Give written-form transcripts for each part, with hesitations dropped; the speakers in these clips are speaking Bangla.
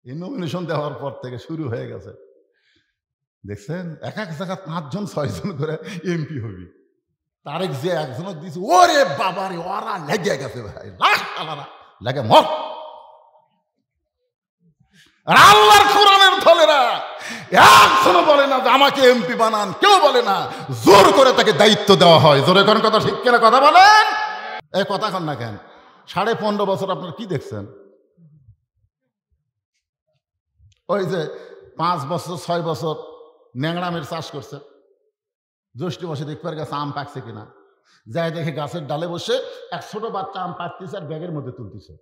এই নমিনেশন দেওয়ার পর থেকে শুরু হয়ে গেছে। দেখছেন, এক এক জায়গায় 5 জন 6 জন করে এমপি হবি। তারেক যে একজনক দিয়েছে, ওরে বাবারে, ওরা লেগে গেছে ভাই, লাখ আলারা লেগে মর। আর আল্লাহর কোরআনের দলেরা একজনও বলে না যে আমাকে এমপি বানান, কেউ বলে না, জোর করে তাকে দায়িত্ব দেওয়া হয়। জোরে কোন কথা ঠিক কিনা কথা বলেন? এই কথা কন না কেন? 15.5 বছর আপনার কি দেখছেন? ওই যে 5 বছর 6 বছর ন্যাংরামের চাষ করছে, জ্যৈষ্ঠ মাসে দেখবার গেছে আম পাকছে কিনা, যাই দেখে গাছের ডালে বসে এক ছোট বাচ্চা আম পাকতেছে আর ব্যাগের মধ্যে তুলতেছে।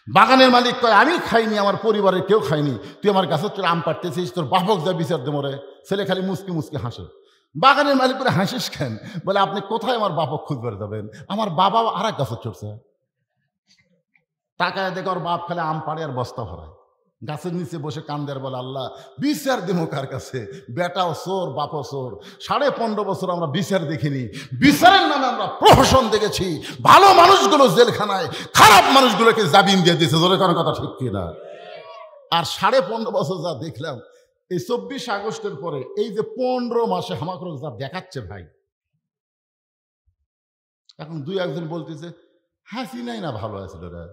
বাগানের মালিক কয়, আমি খাইনি, আমার পরিবারের কেউ খাইনি, তুই আমার গাছের তোর আম পাড়তেছিস, তোর বাপক যা বিচার দে মরে। ছেলে খালি মুসকি মুসকি হাসে। বাগানের মালিক করে হাসিস কেন? বলে, আপনি কোথায় আমার বাপক খুঁজবার যাবেন? আমার বাবাও আর এক গাছের চড়ছে। টাকায় দেখে ওর বাপ খালি আম পাড়ে আর বস্তা ভরায়, গাছের নিচে বসে কান্দের, বলে আল্লাহ বিচার দেবো কার কাছে? বেটাও চোর, বাপও চোর। 15.5 বছর আমরা বিচার দেখিনি, বিচারের নামে আমরা প্রহসন দেখেছি। ভালো মানুষগুলো জেলখানায়, খারাপ মানুষগুলোকে জামিন দিয়ে দিয়েছে। জোরে কোনো কথা ঠিক কিনা? আর 15.5 বছর যা দেখলাম, এই 24 আগস্টের পরে এই যে 15 মাসে আমাকে যা দেখাচ্ছে ভাই, এখন 2-1 জন বলতেছে হাসিনাই না ভালো আছিল রে।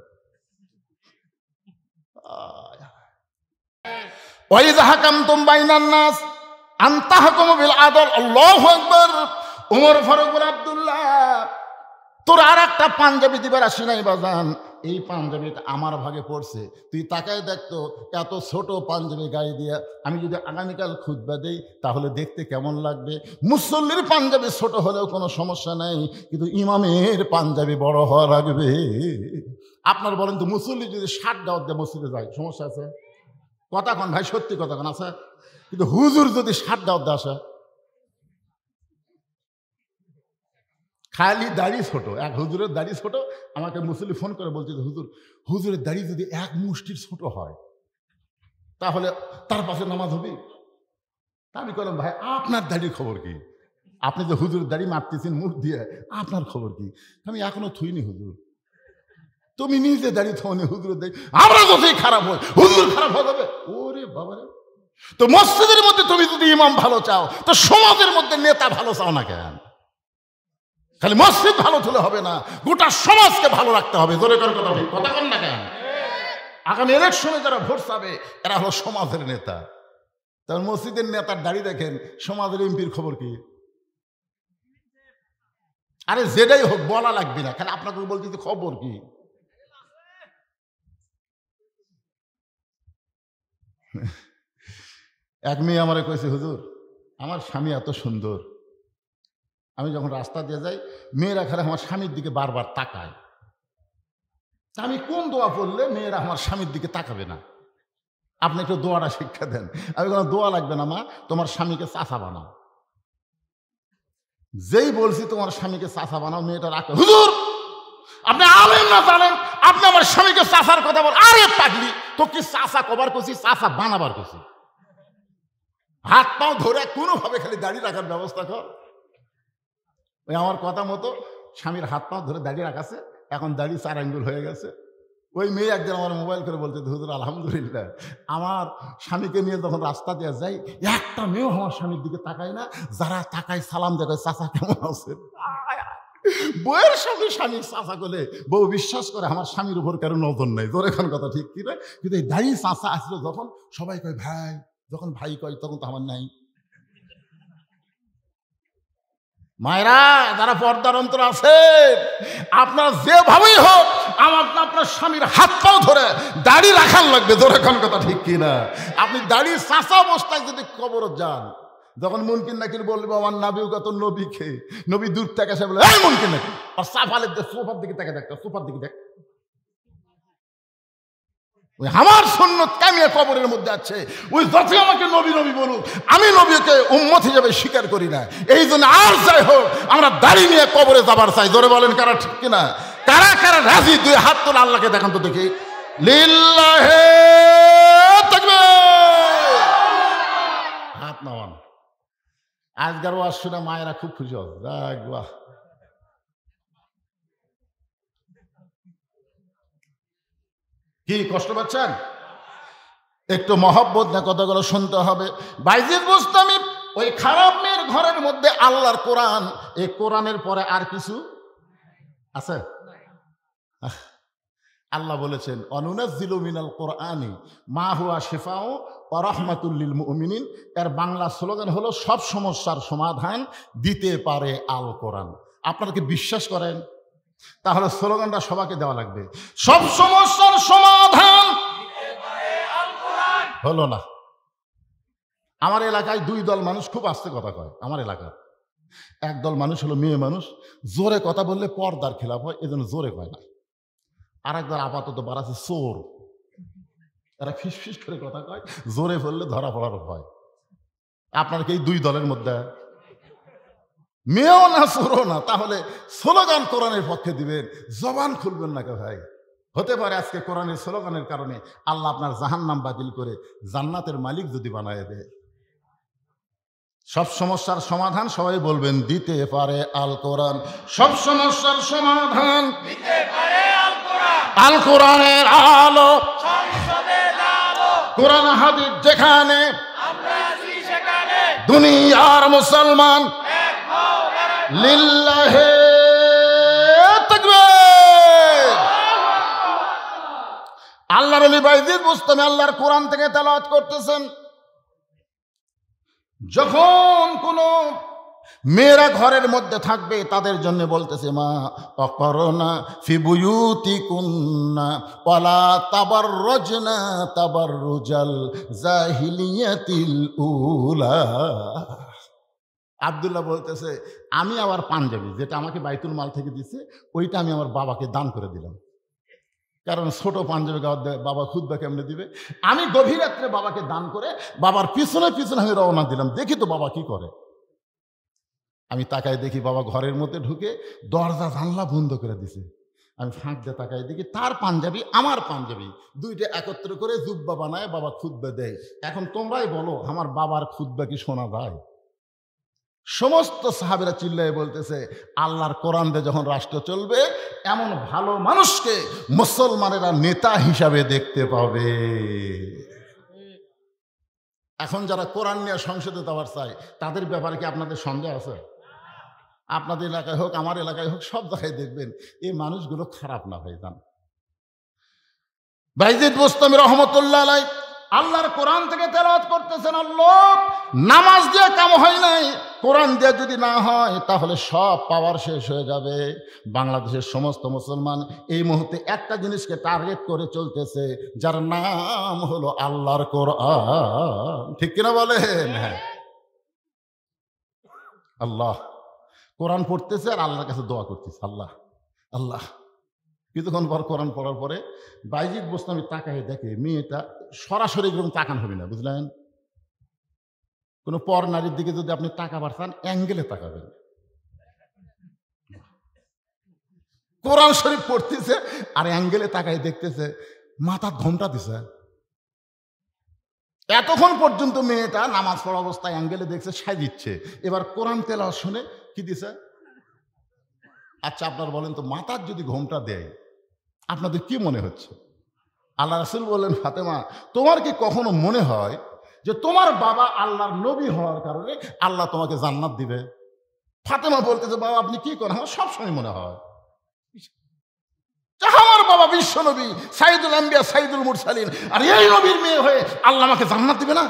ওয়াইযা হাকামতুম বাইনান নাস আন তাহকুমু বিল আদল। আল্লাহু আকবার। ওমর ফারুক বলে, আব্দুল্লাহ, তোর আর একটা পাঞ্জাবি দিবার আসি নাই বাজান, এই পাঞ্জাবিটা আমার ভাগে পড়ছে। তুই তাকায় দেখতো, এত ছোট পাঞ্জাবি গায়ে দিয়া আমি যদি আগামীকাল খুতবা দেই তাহলে দেখতে কেমন লাগবে? মুসল্লির পাঞ্জাবি ছোট হলেও কোনো সমস্যা নাই, কিন্তু ইমামের পাঞ্জাবি বড় হওয়া লাগবে। আপনার বলেন তো, মুসল্লি যদি 60 দাওয়াত দিয়ে মসজিদে যায়, সমস্যা আছে? কথা কন ভাই, সত্যি কথা কন, আছে? কিন্তু হুজুর যদি 60 দাওয়াত দিয়ে আসে, খালি দাড়ি ছোট, এক হুজুরের দাড়ি ছোট, আমাকে মুসল্লি ফোন করে বলছে, হুজুর, হুজুরের দাড়ি যদি এক মুষ্টির ছোট হয় তাহলে তার পাশে নামাজ হবে? আমি বললাম, ভাই আপনার দাড়ির খবর কি? আপনি যে হুজুরের দাড়ি মারতেছেন মুখ দিয়ে, আপনার খবর কি? আমি এখনো থুইনি হুজুর। তুমি নিজে দাড়ি থোনি, হুজুরের দাড়ি আমরা যতই খারাপ হয় হুজুর খারাপ হয়ে যাবে। ওরে বাবারে, তো মসজিদের মধ্যে তুমি যদি ইমাম ভালো চাও, তো সমাজের মধ্যে নেতা ভালো চাও না কেন? খালি মসজিদ ভালো তুলে হবে না, গোটা সমাজকে ভালো রাখতে হবে। জোরে করে কথা ঠিক কথা কন না কেন? আগামী ইলেকশনে যারা ভোট পাবে এরা হলো সমাজের নেতা। তার মসজিদের নেতার দাড়ি দেখেন, সমাজের এমপির খবর কি? আরে যেটাই হোক বলা লাগবে না, খালি আপনাকে বলতে খবর কি? এক মেয়ে আমারে কইছে, হুজুর আমার স্বামী এত সুন্দর, আমি যখন রাস্তা দিয়ে যাই মেয়েরা খালি আমার স্বামীর দিকে বারবার তাকায়, আমি কোন দোয়া পড়লে মেয়েরা আমার স্বামীর দিকে তাকাবে না? আপনি একটু দোয়াটা শিক্ষা দেন। আমি কোনো দোয়া লাগবে না মা, তোমার স্বামীকে চাচা বানাও। যেই বলছি তোমার স্বামীকে চাচা বানাও, মেয়েটা রাখে, হুজুর আপনি আলেম না জানেন, আপনি আমার স্বামীকে চাচার কথা বল। আরে পাগলি, তো কি চাচা কবার করছি, চাচা বানাবার করছি? হাত পাও ধরে কোনোভাবে খালি দাড়ি রাখার ব্যবস্থা কর। ওই আমার কথা মতো স্বামীর হাত পাও ধরে দাড়ি রাখাছে, এখন দাড়ি 4 আঙ্গুল হয়ে গেছে। ওই মেয়ে একদিন আমার মোবাইল করে বলতে, হুজুর আলহামদুলিল্লাহ, আমার স্বামীকে নিয়ে যখন রাস্তা দিয়ে যাই একটা মেয়েও আমার স্বামীর দিকে তাকায় না, যারা তাকায় সালাম দেখায়, চাচা কেমন আছে? বউয়ের সামনে স্বামীর চাচা করলে বউ বিশ্বাস করে আমার স্বামীর উপর কারো নজর নেই। তোর এখন কথা ঠিক কি না? কিন্তু এই দাড়ি চাচা আসলো যখন, সবাই কয় ভাই, যখন ভাই কয় তখন তো আমার নাই। মায়েরা যারা পর্দার অন্তর আছে, আপনার যেভাবেই হোক আমার আপনার স্বামীর হাত পাও ধরে দাড়ি রাখার লাগবে। জোরে কোন কথা ঠিক কিনা? আপনি দাড়ি চাচা অবস্থায় যদি কবর যান, যখন মুনকিন নাকির বলবো আমার নাবিও কত নবীকে, নবী দূর থেকে এসে বলে, এই মুনকিন নাকি, আর সাফালের সোফার দিকে তাকে দেখতো, সোফার দিকে দেখ, ওই আমার সুন্নত কামিয়ে কবরের মধ্যে আছে। ওই যতই আমাকে নবী নবী বলুক, আমি নবীকে উম্মত হিসেবে স্বীকার করি না। এই জন্য আর যাই হোক আমরা দাড়ি নিয়ে কবরে যাবার চাই। জোরে বলেন কারা ঠিক কিনা? কারা কারা রাজি? 2 হাত তোলা, আল্লাহকে দেখান তো দেখি। লিল্লাহে তাকবীর। হাত নামান। আজকের ওয়াজ শুনে মায়েরা খুব খুশি হবে। যাক বাহ, কি কষ্ট পাচ্ছেন? একটু মহব্বত না কথাগুলো শুনতে হবে। বাইজিদ বুস্তামি ওই খারাপ মেয়ের ঘরের মধ্যে আল্লাহর কোরআন, এই কোরআনের পরে আর কিছু আছে? আল্লাহ বলেছেন অনুনাজ্জিলু মিনাল কোরআনি মা হুয়া শিফাউ ওয়া রাহমাতুল লিল মুমিনিন। এর বাংলা স্লোগান হলো সব সমস্যার সমাধান দিতে পারে আল কোরআন। আপনারা কি বিশ্বাস করেন? তাহলে স্লোগানটা সবাইকে দেওয়া লাগবে, সব সমস্যার সমাধান দিতে পারে আল কোরআন। হলো না। আমার এলাকায় দুই দল মানুষ খুব আস্তে কথা কয়। আমার এলাকায় একদল মানুষ হলো মেয়ে মানুষ, জোরে কথা বললে পর্দার খেলাফ হয়, এজন্য জোরে কয় না। আর একদল আপাতত বাড়াচ্ছে চোর, এরা ফিস করে কথা কয়, জোরে বললে ধরা পড়ার ভয়। আপনার কি এই দুই দলের মধ্যে মেয়েও না চোরও না? তাহলে স্লোগান কোরআনের পক্ষে দিবেন, জবান খুলবেন না কে ভাই? হতে পারে আজকে কোরআনের স্লোগানের কারণে আল্লাহ আপনার জাহান্নাম বাতিল করে জান্নাতের মালিক যদি বানায় দেয়। সব সমস্যার সমাধান সবাই বলবেন দিতে পারে আল কোরআন। সব সমস্যার সমাধান দিতে পারে আল কোরআন। আল কোরআনের আলো সংসদের আলো, কোরআন হাদিস যেখানে আমরা আছি সেখানে দুনিয়ার মুসলমান এক হও লিল্লাহি তাকবীর। আল্লাহর ওলি বাইজিদ বুস্তামি আল্লাহর কোরআন থেকে তেলাওয়াত করতেছেন। যখন কোনো মেয়েরা ঘরের মধ্যে থাকবে তাদের জন্য বলতেছে মা অকরনা ফি বুয়ুতিকুন্না ওয়ালা তাবাররুজনা তাবাররুজাল জাহিলিয়াতিল উলা। আব্দুল্লাহ বলতেছে আমি আমার পাঞ্জাবি যেটা আমাকে বাইতুল মাল থেকে দিচ্ছে ওইটা আমি আমার বাবাকে দান করে দিলাম, কারণ ছোট পাঞ্জাবি বাবা খুতবা কেমনে দিবে। আমি গভীর রাত্রে বাবাকে দান করে বাবার পিছনে পিছনে আমি রওনা দিলাম, দেখি তো বাবা কি করে। আমি তাকায় দেখি বাবা ঘরের মধ্যে ঢুকে দরজা জানলা বন্ধ করে দিছে। আমি ফাঁক দিয়ে তাকায় দেখি তার পাঞ্জাবি আমার পাঞ্জাবি দুইটা একত্র করে জুব্বা বানায় বাবা খুতবা দেয়। এখন তোমরাই বলো আমার বাবার খুতবা কি শোনা যায়? সমস্ত সাহাবেরা চিল্লায় বলতেছে আল্লাহর কোরআন দিয়ে যখন রাষ্ট্র চলবে এমন ভালো মানুষকে মুসলমানেরা নেতা হিসাবে দেখতে পাবে। এখন যারা কোরআন নিয়ে সংসদে যাওয়ার চায় তাদের ব্যাপারে কি আপনাদের সন্দেহ আছে? আপনাদের এলাকায় হোক আমার এলাকায় হোক সব জায়গায় দেখবেন এই মানুষগুলো খারাপ না ভাইজান। বাইজিদ বুস্তামি রহমতুল্লাহ আলাইহি আল্লাহর কোরআন থেকে তেলাওয়াত করতেছেন। আল্লাহ নামাজ দিয়ে কাম হয় নাই, কোরআন দিয়ে যদি না হয় তাহলে সব পাওয়ার শেষ হয়ে যাবে। বাংলাদেশের সমস্ত মুসলমান এই মুহূর্তে একটা জিনিসকে টার্গেট করে চলতেছে যার নাম হলো আল্লাহর কোরআন। ঠিক কিনা বলেন? হ্যাঁ, আল্লাহ কোরআন পড়তেছে আর আল্লাহর কাছে দোয়া করতেছে আল্লাহ আল্লাহ। কিছুক্ষণ পর কোরআন পড়ার পরে বাইজিদ বুস্তামি তাকায় দেখে মেয়েটা সরাসরি এরকম তাকান হবে না, বুঝলেন? কোনো পর নারীর দিকে যদি আপনি তাকাবার চান অ্যাঙ্গেলে তাকাবেন। কোরআন শরীফ পড়তেছে আর অ্যাঙ্গেলে তাকায় দেখতেছে মাথার ঘোমটা দিছে। এতক্ষণ পর্যন্ত মেয়েটা নামাজ পড়া অবস্থায় অ্যাঙ্গেলে দেখছে সাজিচ্ছে, এবার কোরআন তেলাওয়াত শুনে কি দিছে? আচ্ছা আপনার বলেন তো মাথার যদি ঘোমটা দেয় আপনাদের কি মনে হচ্ছে? আল্লাহ রাসূল বললেন ফাতেমা তোমার কি কখনো মনে হয় যে তোমার বাবা আল্লাহর নবী হওয়ার কারণে আল্লাহ তোমাকে জান্নাত দিবে? ফাতেমা বলতেছে বাবা আপনি কি করেন? আমার সবসময় মনে হয় আমার বাবা বিশ্ব নবী সাইদুল আম্বিয়া সাইদুল মুরসালিন, আর এই নবীর মেয়ে হয়ে আল্লাহ আমাকে জান্নাত দিবে না?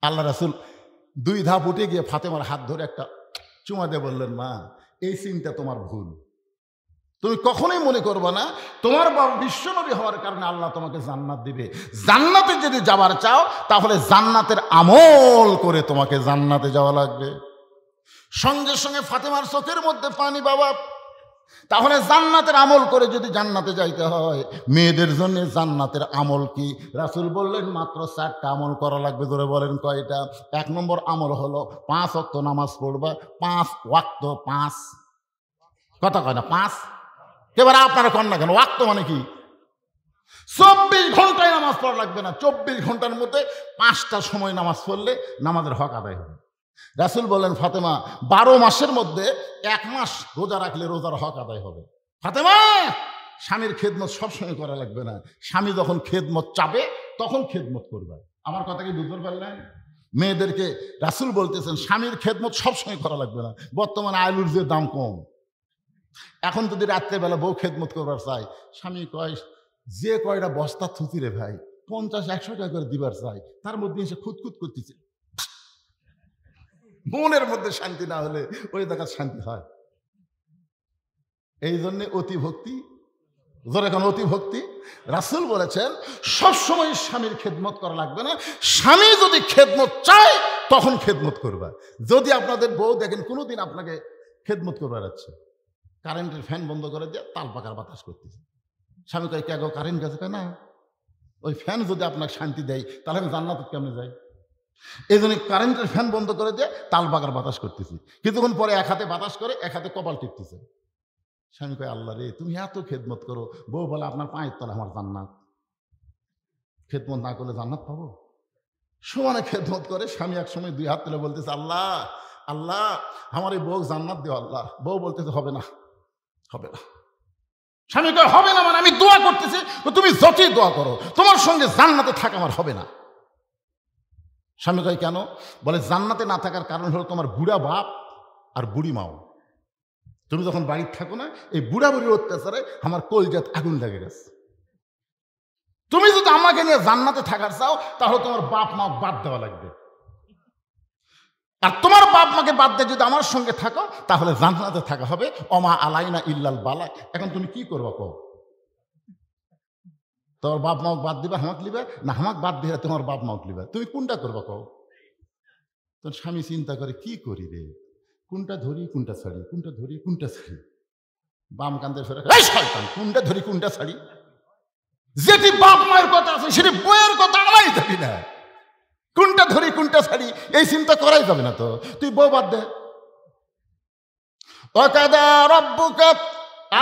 আল্লাহ রাসূল দুই ধাপ উঠে গিয়ে ফাতেমার হাত ধরে একটা চুমা দিয়ে বললেন মা এই চিন্তা তোমার ভুল, তুমি কখনোই মনে করবে না তোমার বাবা বিশ্বনবী হওয়ার কারণে আল্লাহ তোমাকে জান্নাত দিবে। জান্নাতে যদি যাবার চাও তাহলে জান্নাতের আমল করে তোমাকে জান্নাতে যাওয়া লাগবে। সঙ্গে সঙ্গে ফাতেমার চোখের মধ্যে পানি বাবা। তাহলে জান্নাতের আমল করে যদি জান্নাতে যাইতে হয় মেয়েদের জন্য জান্নাতের আমল কি? রাসূল বললেন মাত্র 4টা আমল করা লাগবে। ধরে বলেন কয়টা? 1 নম্বর আমল হলো 5 ওয়াক্ত নামাজ পড়বা। 5 ওয়াক্ত, 5 কথা কয় না 5, এবার আপনারা কন না কেন? ওয়াক্ত মানে কি? 24 ঘন্টায় নামাজ পড়া লাগবে না, 24 ঘন্টার মধ্যে 5টা সময় নামাজ পড়লে নামাজের হক আদায় হবে। রাসূল বললেন ফাতেমা 12 মাসের মধ্যে 1 মাস রোজা রাখলে রোজার হক আদায় হবে। ফাতেমা স্বামীর খেদমত সবসময় করা লাগবে না, স্বামী যখন খেদমত চাবে তখন খেদমত করবা। আমার কথা কি বুঝতে পারলেন? মেয়েদেরকে রাসূল বলতেছেন স্বামীর খেদমত সবসময় করা লাগবে না। বর্তমানে আলুর যে দাম কম, এখন যদি রাত্রেবেলা বউ খেদমত করবার চাই, স্বামী কয় যে কয়টা বস্তা থুতি রে ভাই 50-100 টাকা করে দিবার চাই, তার মধ্যে এসে খুঁতখুত করতেছে। মনের মধ্যে শান্তি না হলে ওই জায়গায় শান্তি হয়। এই জন্য অতি ভক্তি, ধরে এখন অতি ভক্তি। রাসূল বলেছেন সবসময় স্বামীর খেদমত করা লাগবে না, স্বামী যদি খেদমত চায় তখন খেদমত করবা। যদি আপনাদের বউ দেখেন কোনোদিন আপনাকে খেদমত করবার যাচ্ছে, কারেন্টের ফ্যান বন্ধ করে দিয়ে তাল পাকার বাতাস করতেছে, স্বামী কয় কে গো কারেন্ট গেছে? কয় না। ওই ফ্যান যদি আপনাকে শান্তি দেয় তাহলে আমি জান্নাতে কেমনে যাই? এই জন্য কারেন্টের ফ্যান বন্ধ করে দিয়ে তাল পাকার বাতাস করতেছি, কিছুক্ষণ পরে এক হাতে বাতাস করে এক হাতে কপাল টিপতেছে। স্বামী কয় আল্লাহ রে তুমি এত খেদমত করো, বউ বলে আপনার পায়ের তলে আমার জান্নাত, খেদমত না করলে জান্নাত পাবো? সমানে খেদমত করে। স্বামী এক সময় 2 হাত তুলে বলতেছে আল্লাহ আল্লাহ আমার এই বউ জান্নাত দিও আল্লাহ। বউ বলতেছে হবে না, হবে না। স্বামী কয় হবে না মানে আমি দোয়া করতেছি, তুমি যতই দোয়া করো তোমার সঙ্গে জান্নাতে থাকা আমার হবে না। স্বামী কয় কেন? বলে জান্নাতে না থাকার কারণ হলো তোমার বুড়া বাপ আর বুড়ি মাও। তুমি যখন বাড়িতে থাকো না, এই বুড়া বুড়ির অত্যাচারে আমার কলজাত আগুন লেগে গেছে। তুমি যদি আমাকে নিয়ে জান্নাতে থাকার চাও তাহলে তোমার বাপ মা বাদ দেওয়া লাগবে, আর তোমার বাপ মাকে বাদ দিয়ে যদি আমার সঙ্গে থাকো তাহলে জান্নাতে থাকা হবে। অমা আলাইনা ইল্লাল বালা। এখন তুমি কি করবা কও? তোমার বাপ মাও বাদ দিবা হামাক লিবে, না হামাক বাদ দিয়ে তোমার বাপ মাও লিবে? তুমি কোনটা করবা কও? তোর স্বামী চিন্তা করে কি করি রে, কোনটা ধরি কোনটা ছাড়ি, কোনটা ধরি কোনটা ছাড়ি। বাম কান্দে ফেরে শয়তান, কোনটা ধরি কোনটা ছাড়ি? যেটি বাপ মায়ের কথা আছে সেটি বইয়ের কথা আলাই যাবি না, কোনটা ধরি কোনটা ছাড়ি এই চিন্তা করাই যাবে না। তো তুই বউ বাদ দে। ওয়াকাদা রাব্বুকা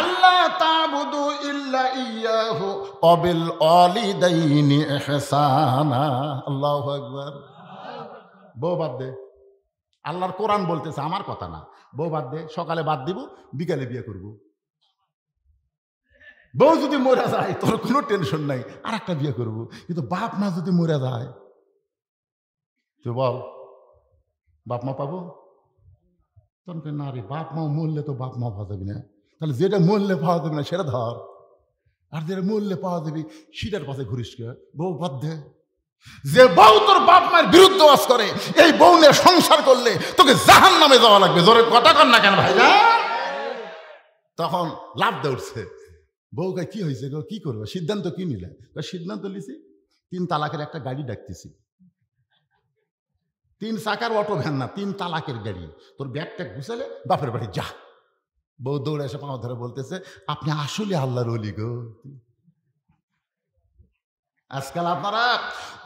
আল্লা তা'বুদু ইল্লা ইয়্যাহু ওয়া বিল ওয়ালিদাইনি ইহসানা। আল্লাহু আকবার। বউ বাদ দে। আল্লাহর কোরআন বলতেছে, আমার কথা না। বউ বাদ দে, সকালে বাদ দিব, বিকালে বিয়ে করব। বউ যদি মরে যায় তোর কোনো টেনশন নাই, আর একটা বিয়ে করব। কিন্তু বাপ মা যদি মরে যায় তুই বল বাপ মা পাবো? তখন না রে, বাপ মা মরলে তো বাপ মা পাওয়া যাবে না, তাহলে যেটা মরলে পাওয়া যাবে না সেটা ধর, আর যেটা মরলে পাওয়া যাবে সেটার পাশে ঘুরিস কে? বউ বাদ দে। যে বউ তোর বাপ মায়ের বিরুদ্ধে ওয়াজ করে এই বউ নিয়ে সংসার করলে তোকে জাহান্নামে যাওয়া লাগবে। জোরে কথা কর না কেন ভাই? তখন লাভ দিয়ে উঠছে। বউ কয় কি হয়েছে গো, কি করবো, সিদ্ধান্ত কি নিলে? সিদ্ধান্ত নিছি 3 তালাকের একটা গাড়ি ডাকতেছি। 3 চাকার অটো ভ্যান না, 3 তালাকের গাড়ি। তোর ব্যাগটা গুছালে বাপের বাড়ি যা। বউ দৌড়ে এসে পাওয়া ধরে বলতেছে আপনি আসলে আল্লাহর ওলি গো। আজকাল আপনারা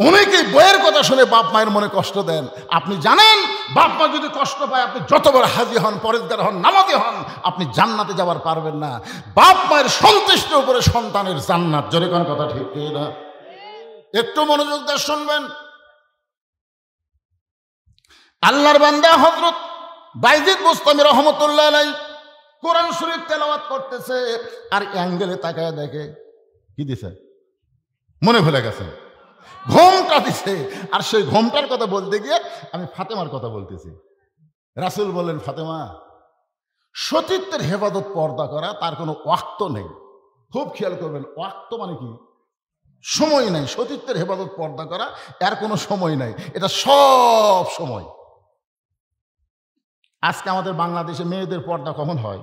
অনেকেই বইয়ের কথা শুনে বাপ মায়ের মনে কষ্ট দেন। আপনি জানেন বাপ মা যদি কষ্ট পায় আপনি যত বড় হাজি হন, পরেজগার হন, নামাজি হন, আপনি জান্নাতে যাবার পারবেন না। বাপ মায়ের সন্তুষ্টির উপরে সন্তানের জান্নাত। জোরে কোন কথা ঠিক না? একটু মনোযোগ দিয়ে শুনবেন। আল্লাহর বান্দা হযরত বাইজিদ বুস্তামি রহমাতুল্লাহ আলাইহি কোরআন শরীফ তেলাওয়াত করতেছে, আর অ্যাঙ্গেলে তাকায় দেখে কি দিছে, মনে ভুলে গেছে, ঘোমটা দিছে। আর সেই ঘোমটার কথা বলতে গিয়ে আমি ফাতেমার কথা বলতেছি। রাসূল বললেন ফাতেমা, সতীত্বের হেফাজত পর্দা করা তার কোনো ওয়াক্ত নেই। খুব খেয়াল করবেন, ওয়াক্ত মানে কি? সময় নাই। সতীত্বের হেফাজত পর্দা করা এর কোনো সময় নাই, এটা সব সময়। আজকে আমাদের বাংলাদেশে মেয়েদের পর্দা কখন হয়?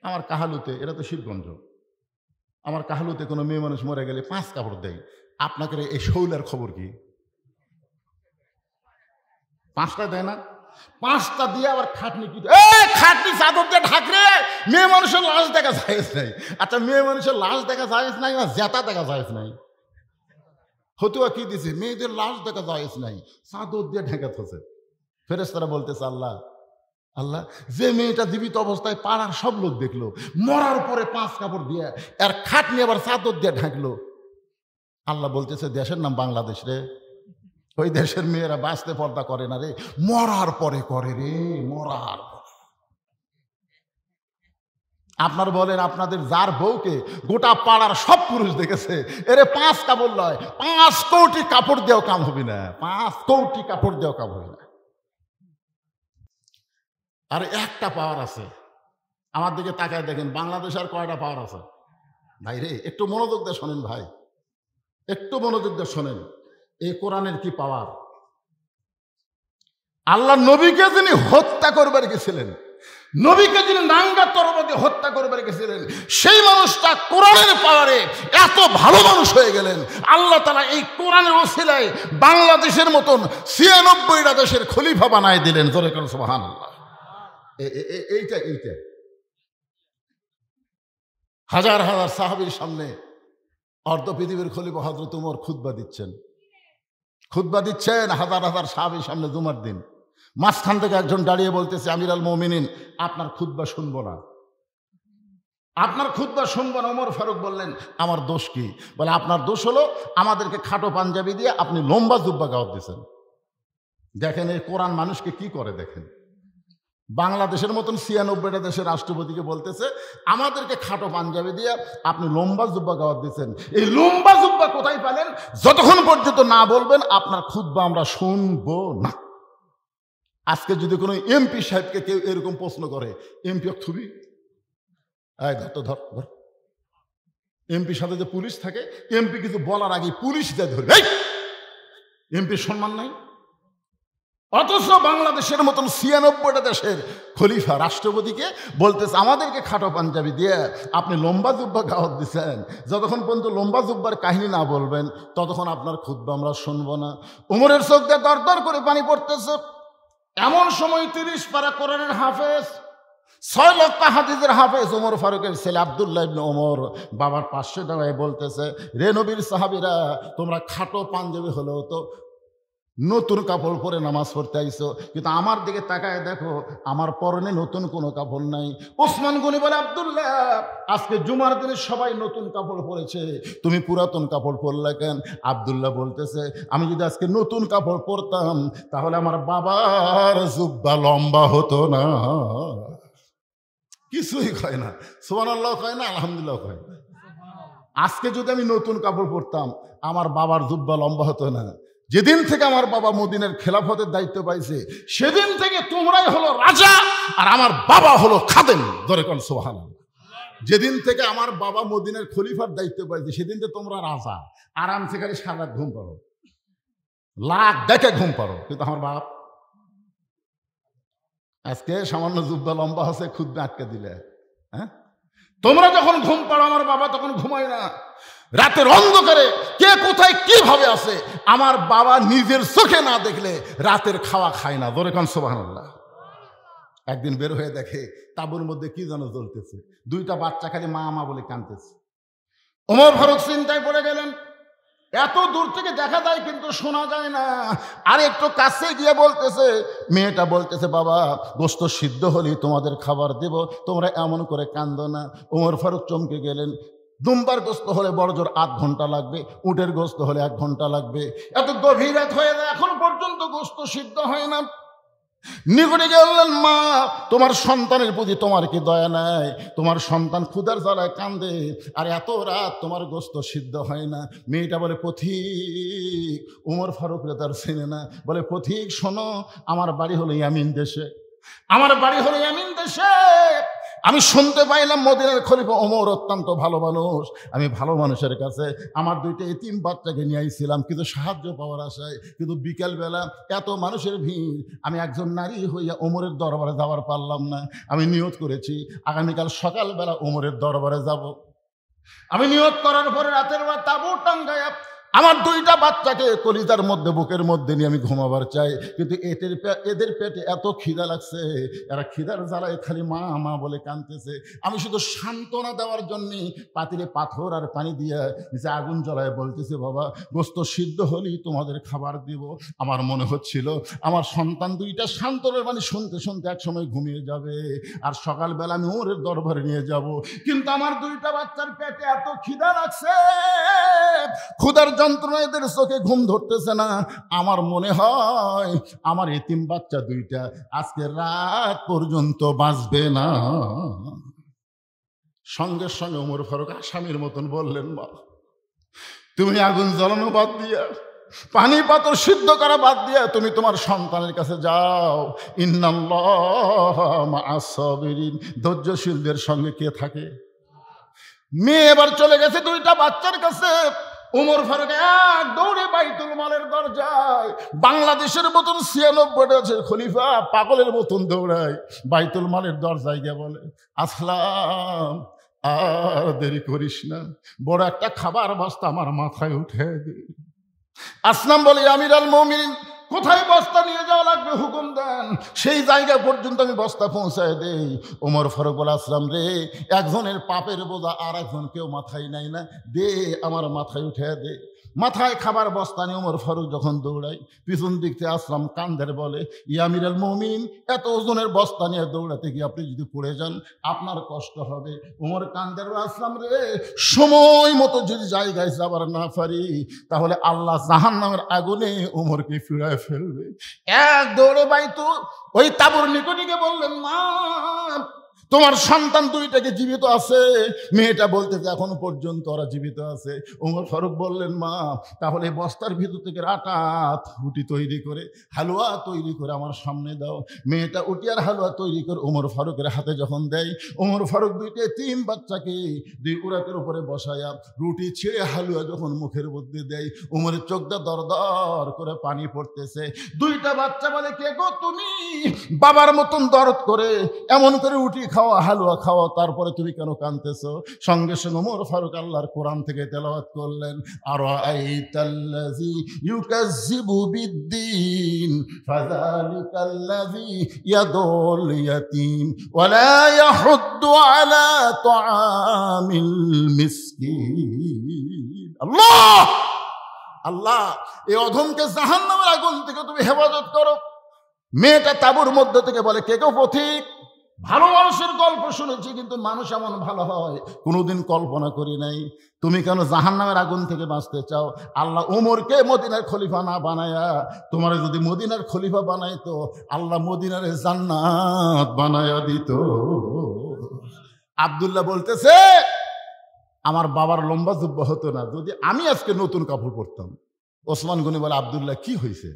আমার কাহালুতে, এটা তো শিবগঞ্জ, আমার কাহালুতে কোনো মেয়ে মানুষ মরে গেলে 5 কাপড় দেয়। আপনাকে এই শৌলার খবর কি? 5টা দেয় না? 5টা দিয়ে আবার খাটনি কি, খাটনি চাদর দিয়ে ঢাকরে। মেয়ে মানুষের লাশ দেখা যায় নাই। আচ্ছা মেয়ে মানুষের লাশ দেখা যায় নাই না জেতা দেখা যায় নাই? হতুয়া কি দিছে, মেয়েদের লাশ দেখা যায় নাই, চাদর দিয়ে ঢেকে থাকে। ফেরেশতারা বলতেছে আল্লাহ আল্লাহ, যে মেয়েটা জীবিত অবস্থায় পাড়ার সব লোক দেখলো, মরার পরে 5 কাপড় দিয়ে আর খাটনি আবার চাদর দিয়ে ঢাকলো। আল্লাহ বলতেছে দেশের নাম বাংলাদেশ রে, ওই দেশের মেয়েরা বাঁচতে পর্দা করে না রে, মরার পরে করে রে, মরার পরে। আপনার বলেন, আপনাদের যার বউকে গোটা পাড়ার সব পুরুষ দেখেছে, এরে 5 কাপড় লয়, 5 কোটি কাপড় দেওয়া কাম হবে না, 5 কোটি কাপড় দেওয়া কাম হবে না। আর একটা পাওয়ার আছে, আমার দিকে তাকায় দেখেন, বাংলাদেশ আর কয়টা পাওয়ার আছে ভাই রে? একটু মনোযোগ দিয়ে শোনেন ভাই, একটু মনোযোগ দিয়ে শোনেন। এই কোরআনের কি পাওয়ার! আল্লাহ নবীকে যিনি হত্যা করবার গেছিলেন, নবীকে যিনি নাঙ্গা তরবারি দিয়ে হত্যা করবার গেছিলেন, সেই মানুষটা কোরআনের পাওয়ারে এত ভালো মানুষ হয়ে গেলেন। আল্লাহ তাআলা এই কোরআনের ওসিলায় বাংলাদেশের মতন 96টা দেশের খলিফা বানায় দিলেন। জোরে করে সুবহানাল্লাহ। এইটা হাজার হাজার সাহাবীর সামনে অর্ধ পৃথিবীর খলিফা হযরত ওমর খুতবা দিচ্ছেন, হাজার হাজার সাহাবীর সামনে জুমার দিন। মাঝখান থেকে একজন দাঁড়িয়ে বলতেছে, আমিরুল মুমিনিন, আপনার খুতবা শুনবো না, আপনার খুতবা শুনবো না। ওমর ফারুক বললেন, আমার দোষ কি? বলে, আপনার দোষ হলো আমাদেরকে খাটো পাঞ্জাবি দিয়ে আপনি লম্বা জুব্বা গাওয়াত দিয়েছেন। দেখেন এই কোরআন মানুষকে কি করে। দেখেন বাংলাদেশের মতন 96টা দেশের রাষ্ট্রপতিকে বলতেছে, আমাদেরকে খাটো পাঞ্জাবি দিয়ে আপনি লম্বা জুব্বা গাওয়াত দিয়েছেন। এই লম্বা জুব্বা কোথায় পেলেন? যতক্ষণ পর্যন্ত না বলবেন আপনার খুতবা আমরা শুনবো না। আজকে যদি কোনো এমপি সাহেবকে কেউ এরকম প্রশ্ন করে, এমপি ছবি ধর, এমপির সাথে যে পুলিশ থাকে, এমপি কিছু বলার আগে পুলিশ দিয়ে ধরবে, এমপির সম্মান নাই। অথচ বাংলাদেশের মতন 96টা দেশের খলিফা রাষ্ট্রপতিকে বলতেছে, আমাদেরকে খাটো পাঞ্জাবি দিয়ে আপনি লম্বা জুব্বা গাওয়াত দিচ্ছেন, যতক্ষণ পর্যন্ত লম্বা জুব্বার কাহিনী না বলবেন ততক্ষণ আপনার খুতবা আমরা শুনবো না। ওমরের চোখ দিয়ে দর দর করে পানি পড়তেছে। এমন সময় 30 পারা কোরআনের হাফেজ, 6 লক্ষ হাদিসের হাফেজ ওমর ফারুকের ছেলে আব্দুল্লাহ ইবনে ওমর বাবার পাশে দাঁড়ায় বলতেছে, রে নবীর সাহাবীরা, তোমরা খাটো পাঞ্জাবি হলেও তো নতুন কাপড় পরে নামাজ পড়তে আইছো, কিন্তু আমার দিকে তাকায় দেখো, আমার পরনে নতুন কোনো কাপড় নাই। ওসমান গনি বলে, আব্দুল্লাহ, আজকে জুমার দিনে সবাই নতুন কাপড় পরেছে, তুমি পুরাতন কাপড় পরলে কেন? আব্দুল্লাহ বলতেছে, আমি যদি আজকে নতুন কাপড় পরতাম তাহলে আমার বাবার জুব্বা লম্বা হতো না। কিছুই কয় না, সুবহানাল্লাহ কয় না, আলহামদুলিল্লাহ কয় না। আজকে যদি আমি নতুন কাপড় পরতাম আমার বাবার জুব্বা লম্বা হতো না। যেদিন থেকে আমার বাবা মদিনার খেলাফতের দায়িত্ব পাইছে, সেদিন থেকে তোমরাই হলো রাজা আর আমার বাবা হলো খাদেম। ধরে কোন সুবহানাল্লাহ। যেদিন থেকে আমার বাবা মদিনার খলিফার দায়িত্ব পাইছে, সেদিন থেকে তোমরা রাজা, আরামসে খালি সারা রাত ঘুম পারো, লাখ দেখে ঘুম পারো। কিন্তু আমার বাপ আজকে সামান্য জুব্বা লম্বা হচ্ছে, খুদ্া আটকে দিলে। হ্যাঁ, তোমরা যখন ঘুম পাড়ো আমার বাবা তখন ঘুমায় না। রাতের অন্ধকারে কে কোথায় কিভাবে আছে আমার বাবা নিজের চোখে না দেখলে রাতের খাওয়া খায় না। ধরে কান সুবহানাল্লাহ। একদিন বের হয়ে দেখে তাঁবুর মধ্যে কি যেন জ্বলতেছে, 2টা বাচ্চা খালি মা মা বলে কাঁদতেছে। ওমর ফারুক চিন্তায় পড়ে গেলেন, এত দূর থেকে দেখা যায় কিন্তু শোনা যায় না। আর একটু কাছে গিয়ে বলতেছে, মেয়েটা বলতেছে, বাবা গোশত সিদ্ধ হলেই তোমাদের খাবার দেব, তোমরা এমন করে কান্দো না। ওমর ফারুক চমকে গেলেন। দুম্বার গোস্ত হলে বড় জোর 8 ঘন্টা লাগবে, উটের গোস্ত হলে 1 ঘন্টা লাগবে। এত গভীর রাত হয়ে যায়, এখন পর্যন্ত গোস্ত সিদ্ধ হয় না। নিকটে গেলেন, মা তোমার সন্তানের প্রতি তোমার কি দয়া নাই? তোমার সন্তান ক্ষুধার জ্বালায় কান্দে, আর এত রাত তোমার গোস্ত সিদ্ধ হয় না। মেয়েটা বলে, পথিক। ওমর ফারুক তার চেনে না, বলে, পথিক শোনো, আমার বাড়ি হলো ইয়ামিন দেশে, আমার বাড়ি হলো ইয়ামিন দেশে। আমি শুনতে পাইলাম মদিনার খলিফা ওমর অত্যন্ত ভালো মানুষ। আমি ভালো মানুষের কাছে আমার 2টা এতিম বাচ্চাকে নিয়ে আইছিলাম কিন্তু সাহায্য পাওয়ার আশায়, কিন্তু বিকেলবেলা এত মানুষের ভিড়, আমি একজন নারী হইয়া ওমরের দরবারে যাওয়ার পারলাম না। আমি নিয়ত করেছি আগামীকাল সকালবেলা ওমরের দরবারে যাব। আমি নিয়ত করার পরে রাতের বেলা তাঁবু টাঙ্গায়া আমার 2টা বাচ্চাকে কলিজার মধ্যে বুকের মধ্যে নিয়ে আমি ঘুমাবার চাই, কিন্তু এদের পেটে এত খিদা লাগছে, এরা খিদার জ্বালায় খালি মা মা বলে কাঁদতেছে। আমি শুধু সান্ত্বনা দেওয়ার জন্যে পাতিলে পাথর আর পানি দিয়ে নিচে আগুন জ্বলায় বলতেছে, বাবা গোস্ত সিদ্ধ হলেই তোমাদের খাবার দিব। আমার মনে হচ্ছিল আমার সন্তান 2টা সান্ত্বনার বাণী শুনতে শুনতে একসময় ঘুমিয়ে যাবে, আর সকালবেলা আমি ওরের দরবারে নিয়ে যাব। কিন্তু আমার 2টা বাচ্চার পেটে এত খিদা লাগছে, ক্ষুধার যন্ত্রণা এদের চোখে ঘুম ধরতেছে না। আমার মনে হয় আমার এতিম বাচ্চা 2টা আজকে রাত পর্যন্ত বাঁচবে না। সঙ্গে সঙ্গে ওমর ফারুক আসামির মতন বললেন, মা তুমি আগুন জ্বালানো বাদ দিয়া, পানি পাথর সিদ্ধ করা বাদ দিয়া তুমি তোমার সন্তানের কাছে যাও। ইন্নাল্লাহা মা'আস সাবিরিন, ধৈর্যশীলদের সঙ্গে কে থাকে? মেয়ে এবার চলে গেছে দুইটা বাচ্চার কাছে। ওমর ফারুক এক দৌড়ে বাইতুল মালের দরজায়, বাংলাদেশের মতন 96টা খলিফা পাগলের মতন দৌড়ায়, বাইতুল মালের দরজায় গিয়ে বলে, আসলাম আর দেরি করিস না, বড় একটা খাবার বস্তা আমার মাথায় উঠে দে। আসলাম বলে, আমির আল মুমিনিন, কোথায় বস্তা নিয়ে যাওয়া লাগবে হুকুম দেন, সেই জায়গা পর্যন্ত আমি বস্তা পৌঁছায় দেই। ওমর ফারুক বলে, আসলাম রে, একজনের পাপের বোঝা আর একজন কেউ মাথায় নাই না, দে আমার মাথায় উঠে দে। মাথায় খাবার বস্তা নিয়ে ওমর ফারুক যখন দৌড়াই, পিছন দিক থেকে আসলাম কান্দের বলে, ইয়া আমির আল মুমিনিন, এত ওজনের বস্তা নিয়ে দৌড়াতে গিয়ে আপনি যদি পড়ে যান আপনার কষ্ট হবে। ওমর কান্দের, আসলাম রে, সময় মতো যদি জায়গায় যাবার না পারি তাহলে আল্লাহ জাহান্নামের আগুনে ওমরকে ফিরায় ফেলবে। এক দৌড়ে বাইতুল ওই তাবুর নিকটে গিয়ে বললেন, মা তোমার সন্তান দুইটাকে জীবিত আছে। মেয়েটা বলতেছে এখনো পর্যন্ত ওরা জীবিত আছে। ওমর ফারুক বললেন, মা তাহলে বস্তার ভিতর থেকে আটাত রুটি তৈরি করে, হালুয়া তৈরি করে আমার সামনে দাও। মেয়েটা উটিয়ার হালুয়া তৈরি করে ওমর ফারুকের হাতে যখন দেয়, ওমর ফারুক দুইটা তিন বাচ্চাকে দুই উরাকের উপরে বসায়া রুটি ছিঁড়ে হালুয়া যখন মুখের মধ্যে দেয়, ওমরের চোখটা দরদর করে পানি পড়তেছে। দুইটা বাচ্চা বলে, কে গো তুমি? বাবার মতন দরদ করে এমন করে রুটি খাওয়া, হালুয়া খাওয়া, তারপরে তুমি কেন কাঁদতেছো? সঙ্গে সঙ্গে ওমর ফারুক আল্লাহর কোরআন থেকে তেলাওয়াত করলেন, আরাআইতাল্লাযী ইউকাযযিবু বিদ্দীন ফাযালিকাল্লাযী ইয়াদুল ইয়াতীম ওয়া লা ইয়াহুদ্দু আলা তুআমিল মিসকিন। আল্লাহ আল্লাহ, এই অধমকে জাহান্নামের আগুন থেকে তুমি হেফাজত করো। মেয়েটা তাঁবুর মধ্যে থেকে বলে, কে গো পথিক? ভালো মানুষের গল্প শুনেছি, কিন্তু মানুষ এমন ভালো হয় কোনোদিন কল্পনা করি নাই। তুমি কেন জাহান্নামের আগুন থেকে বাঁচতে চাও? আল্লাহ ওমরকে মদিনার খলিফা না বানায়া তোমার যদি মদিনার খলিফা বানাইতো, আল্লাহ মদিনার জান্নাত বানায়া দিত। আব্দুল্লাহ বলতেছে, আমার বাবার লম্বা জুব্বা হতো না যদি আমি আজকে নতুন কাপড় পরতাম। ওসমান গনি বলে, আব্দুল্লাহ কি হয়েছে?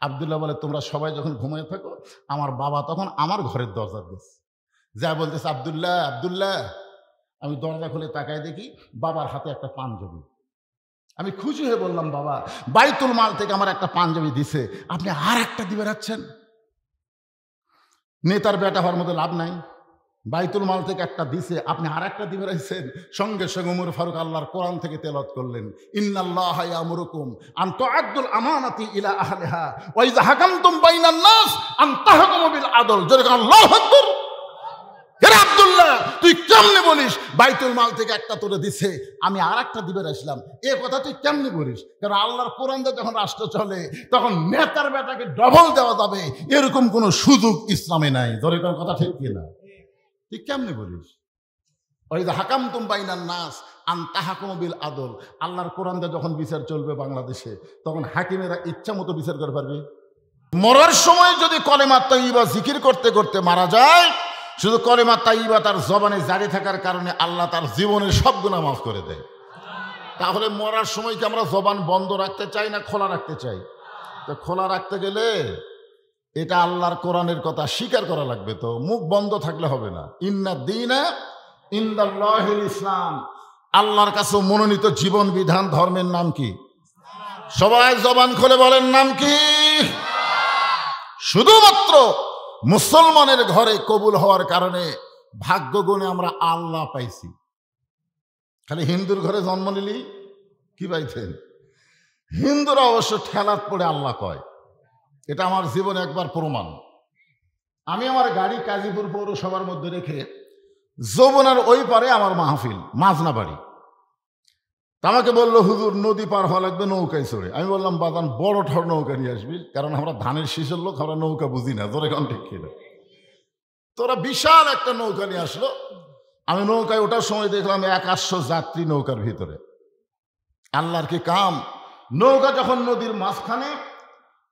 আব্দুল্লাহ বলে, তোমরা সবাই যখন ঘুমায় থাকো, আমার বাবা তখন আমার ঘরের দরজা দিচ্ছে, যা বলতেছে, আব্দুল্লাহ আব্দুল্লাহ। আমি দরজা খুলে তাকায় দেখি বাবার হাতে একটা পাঞ্জাবি। আমি খুশি হয়ে বললাম, বাবা বাইতুল মাল থেকে আমার একটা পাঞ্জাবি দিছে, আপনি আর একটা দিবে রাখছেন? নেতার বেটা হওয়ার মতো লাভ নাই, বাইতুল মাল থেকে একটা দিছে, আপনি আর একটা দিবে রাখছেন। সঙ্গে সঙ্গে ওমর ফারুক আল্লাহর কোরআন থেকে তেলাওয়াত করলেন, ইন্নাল্লাহা ইয়ামুরুকুম আন তুআদ্দুল আমানাতি ইলা আহলিহা ওয়া ইযা হাকামতুম বাইনান নাস আন তাহকুমু বিল আদল। জোরে আল্লাহু আকবার। হে আব্দুল্লাহ, তুই কেমনে বলিস বাইতুল মাল থেকে একটা তোরে দিছে, আমি আর একটা দিবে রাখলাম? এ কথা তুই কেমনে বলিস? কারণ আল্লাহর কোরআন দিয়ে যখন রাষ্ট্র চলে তখন নেতার বেটাকে ডবল দেওয়া যাবে এরকম কোনো সুযোগ ইসলামে নাই। ধরে কোন কথা ঠিক কিনা? তুই কেমনে বলিস? ওই যে হাকামতুম বাইনান নাস আন তাহকুমু বিল আদল, আল্লাহর কোরআন দিয়ে যখন বিচার চলবে বাংলাদেশে, তখন হাকিমেরা ইচ্ছা মতো বিচার করে পারবে। মরার সময় যদি কলেমা তাইয়্যিবা জিকির করতে করতে মারা যায়, শুধু কলেমা তাইয়্যিবা তার জবানে জারি থাকার কারণে আল্লাহ তার জীবনের সব গুনাহ মাফ করে দেয়। তাহলে মরার সময় কি আমরা জবান বন্ধ রাখতে চাই না খোলা রাখতে চাই? তো খোলা রাখতে গেলে এটা আল্লাহর কোরআনের কথা স্বীকার করা লাগবে, তো মুখ বন্ধ থাকলে হবে না। ইন্না দীনা ইনদাল্লাহিল ইসলাম, আল্লাহর কাছে মনোনীত জীবন বিধান ধর্মের নাম কি? সবাই জবান খুলে বলেন, নাম কি? শুধুমাত্র মুসলমানের ঘরে কবুল হওয়ার কারণে ভাগ্য গুণে আমরা আল্লাহ পাইছি। খালি হিন্দুর ঘরে জন্ম নিলি কি পাইছেন? হিন্দুরা অবশ্য ঠেলাত পড়ে আল্লাহ কয়, এটা আমার জীবনে একবার প্রমাণ। আমি আমার গাড়ি কাজীপুর পৌরসভার মধ্যে রেখে যমুনার ওই পারে আমার মাহফিল, মাজনা বাড়ি। আমাকে বললো, হুজুর নদী পার হওয়া লাগবে নৌকায় চড়ে। আমি বললাম, বাদান বড় ঠর নৌকা নিয়ে আসবি, কারণ আমরা ধানের শীষের লোক, আমরা নৌকা বুঝি না। তোরা এখন ঠিক কিনা? তোরা বিশাল একটা নৌকা নিয়ে আসলো। আমি নৌকায় ওঠার সময় দেখলাম 100 যাত্রী নৌকার ভিতরে। আল্লাহর কি কাম! নৌকা যখন নদীর মাঝখানে,